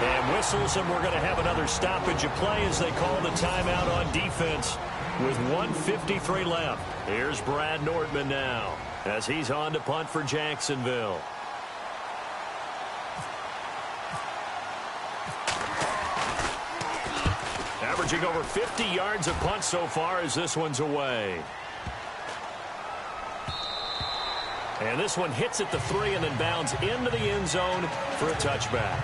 And whistles, and we're going to have another stoppage of play as they call the timeout on defense with 1:53 left. Here's Brad Nordman now as he's on to punt for Jacksonville. Averaging over 50 yards of punt so far as this one's away. And this one hits at the 3 and then bounds into the end zone for a touchback.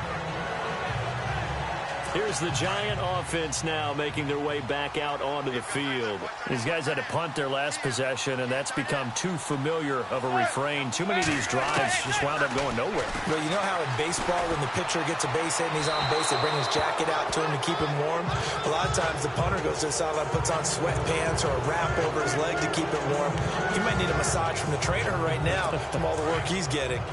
Here's the Giant offense now making their way back out onto the field. These guys had to punt their last possession, and that's become too familiar of a refrain. Too many of these drives just wound up going nowhere. Well, you know how in baseball when the pitcher gets a base hit and he's on base, they bring his jacket out to him to keep him warm? A lot of times the punter goes to the sideline, puts on sweatpants or a wrap over his leg to keep it warm. He might need a massage from the trainer right now from all the work he's getting.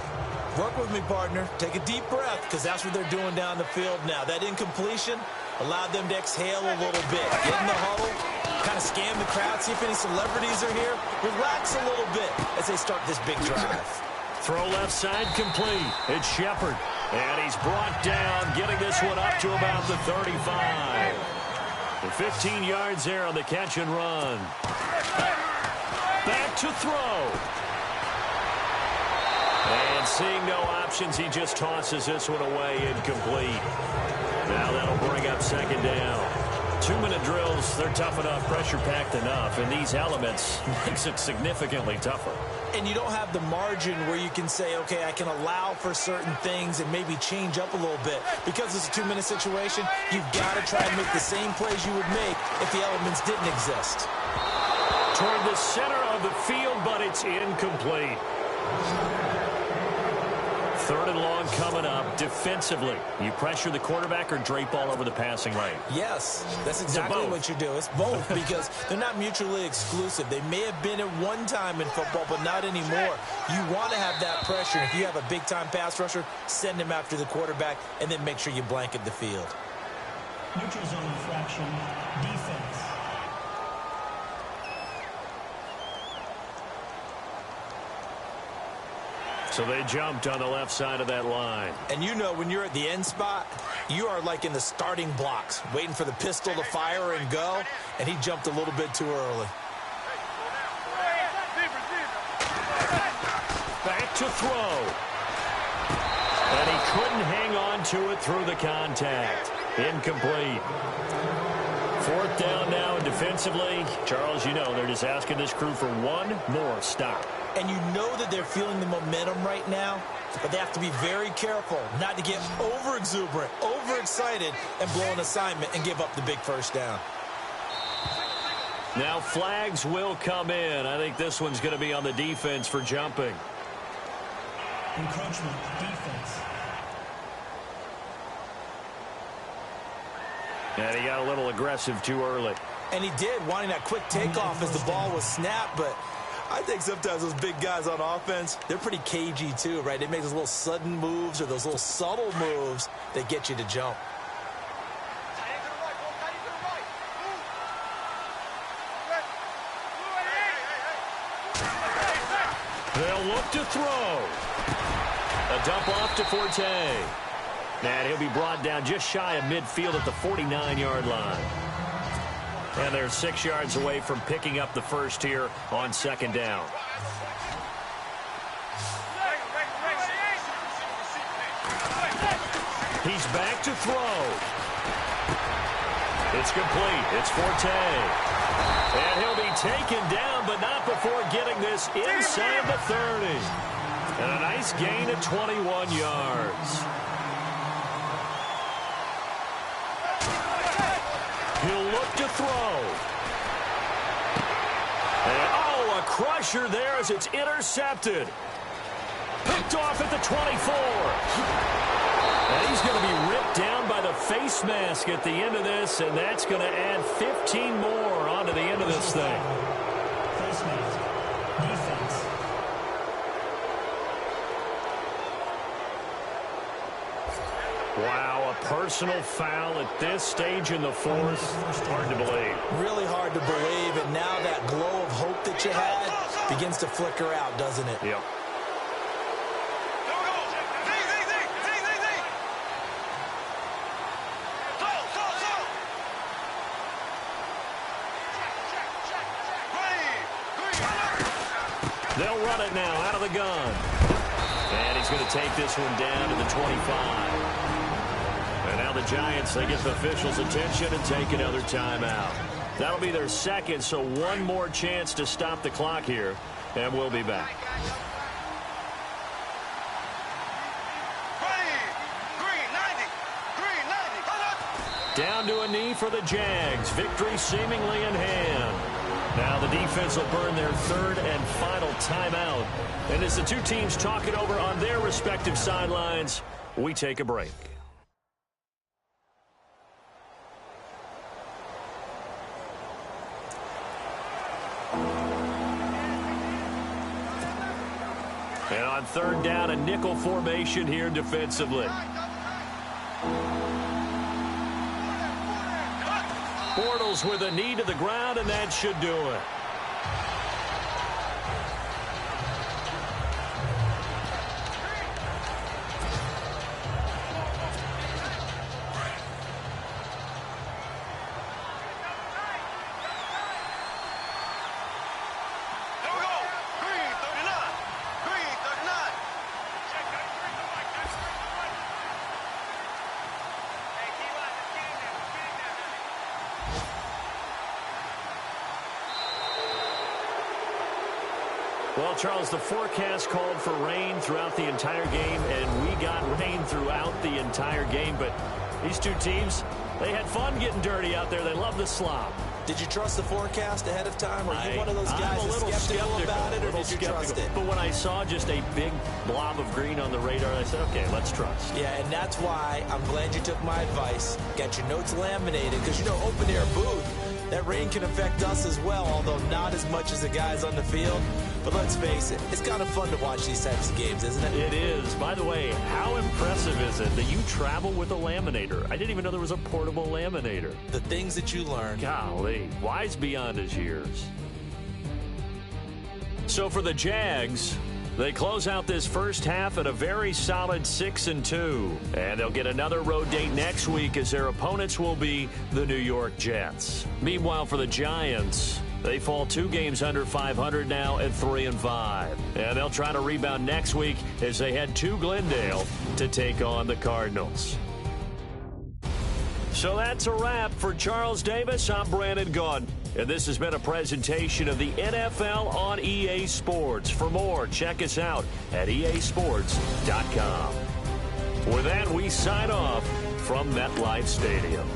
Work with me, partner. Take a deep breath, because that's what they're doing down the field now. That incompletion allowed them to exhale a little bit. Get in the huddle, kind of scan the crowd, see if any celebrities are here. Relax a little bit as they start this big drive. Throw left side complete. It's Shepard. And he's brought down, getting this one up to about the 35. The 15 yards there on the catch and run. Back to throw. And seeing no options, he just tosses this one away, incomplete. Now that'll bring up second down. 2-minute drills, they're tough enough, pressure-packed enough, and these elements makes it significantly tougher. And you don't have the margin where you can say, okay, I can allow for certain things and maybe change up a little bit. Because it's a 2-minute situation, you've got to try and make the same plays you would make if the elements didn't exist. Toward the center of the field, but it's incomplete. Third and long coming up. Defensively, you pressure the quarterback or drape all over the passing lane? Yes, that's exactly what you do. It's both because they're not mutually exclusive. They may have been at one time in football, but not anymore. You want to have that pressure. If you have a big-time pass rusher, send him after the quarterback, and then make sure you blanket the field. Neutral zone infraction, defense. So they jumped on the left side of that line. And you know when you're at the end spot, you are like in the starting blocks, waiting for the pistol to fire and go, and he jumped a little bit too early. Back to throw. And he couldn't hang on to it through the contact. Incomplete. Fourth down now, and defensively, Charles, you know, they're just asking this crew for one more stop. And you know that they're feeling the momentum right now, but they have to be very careful not to get over-exuberant, overexcited, and blow an assignment and give up the big first down. Now flags will come in. I think this one's going to be on the defense for jumping. Encroachment, defense. And he got a little aggressive too early. And he did, wanting that quick takeoff as the ball was snapped, but I think sometimes those big guys on offense, they're pretty cagey too, right? They make those little sudden moves or those little subtle moves that get you to jump. They'll look to throw. A dump off to Forte. And he'll be brought down just shy of midfield at the 49-yard line. And they're 6 yards away from picking up the first here on second down. He's back to throw. It's complete. It's Forte. And he'll be taken down, but not before getting this inside the 30. And a nice gain of 21 yards. He'll look to throw. And, oh, a crusher there as it's intercepted. Picked off at the 24. And he's going to be ripped down by the face mask at the end of this, and that's going to add 15 more onto the end of this thing. Face mask. Defense. Wow, a personal foul at this stage in the fourth. Hard to believe. Really hard to believe, and now that glow of hope that you had begins to flicker out, doesn't it? Yep. They'll run it now out of the gun. And he's going to take this one down to the 25. And now the Giants, they get the officials' attention and take another timeout. That'll be their second, so one more chance to stop the clock here. And we'll be back. Down to a knee for the Jags. Victory seemingly in hand. Now the defense will burn their third and final timeout. And as the two teams talk it over on their respective sidelines, we take a break. And on third down, a nickel formation here defensively. Bortles with a knee to the ground, and that should do it. Well, Charles, the forecast called for rain throughout the entire game, and we got rain throughout the entire game. But these two teams, they had fun getting dirty out there. They love the slop. Did you trust the forecast ahead of time? Or are you one of those guys I'm a little skeptical about it, or did you trust it? But when I saw just a big blob of green on the radar, I said, okay, let's trust. Yeah, and that's why I'm glad you took my advice. Got your notes laminated, because, you know, open-air booth, that rain can affect us as well, although not as much as the guys on the field. But let's face it, it's kind of fun to watch these types of games, isn't it? It is. By the way, how impressive is it that you travel with a laminator? I didn't even know there was a portable laminator. The things that you learn. Golly, wise beyond his years. So for the Jags, they close out this first half at a very solid 6-2. And they'll get another road date next week as their opponents will be the New York Jets. Meanwhile, for the Giants, they fall 2 games under 500 now at 3-5. And they'll try to rebound next week as they head to Glendale to take on the Cardinals. So that's a wrap for Charles Davis. I'm Brandon Gaudin. And this has been a presentation of the NFL on EA Sports. For more, check us out at easports.com. With that, we sign off from MetLife Stadium.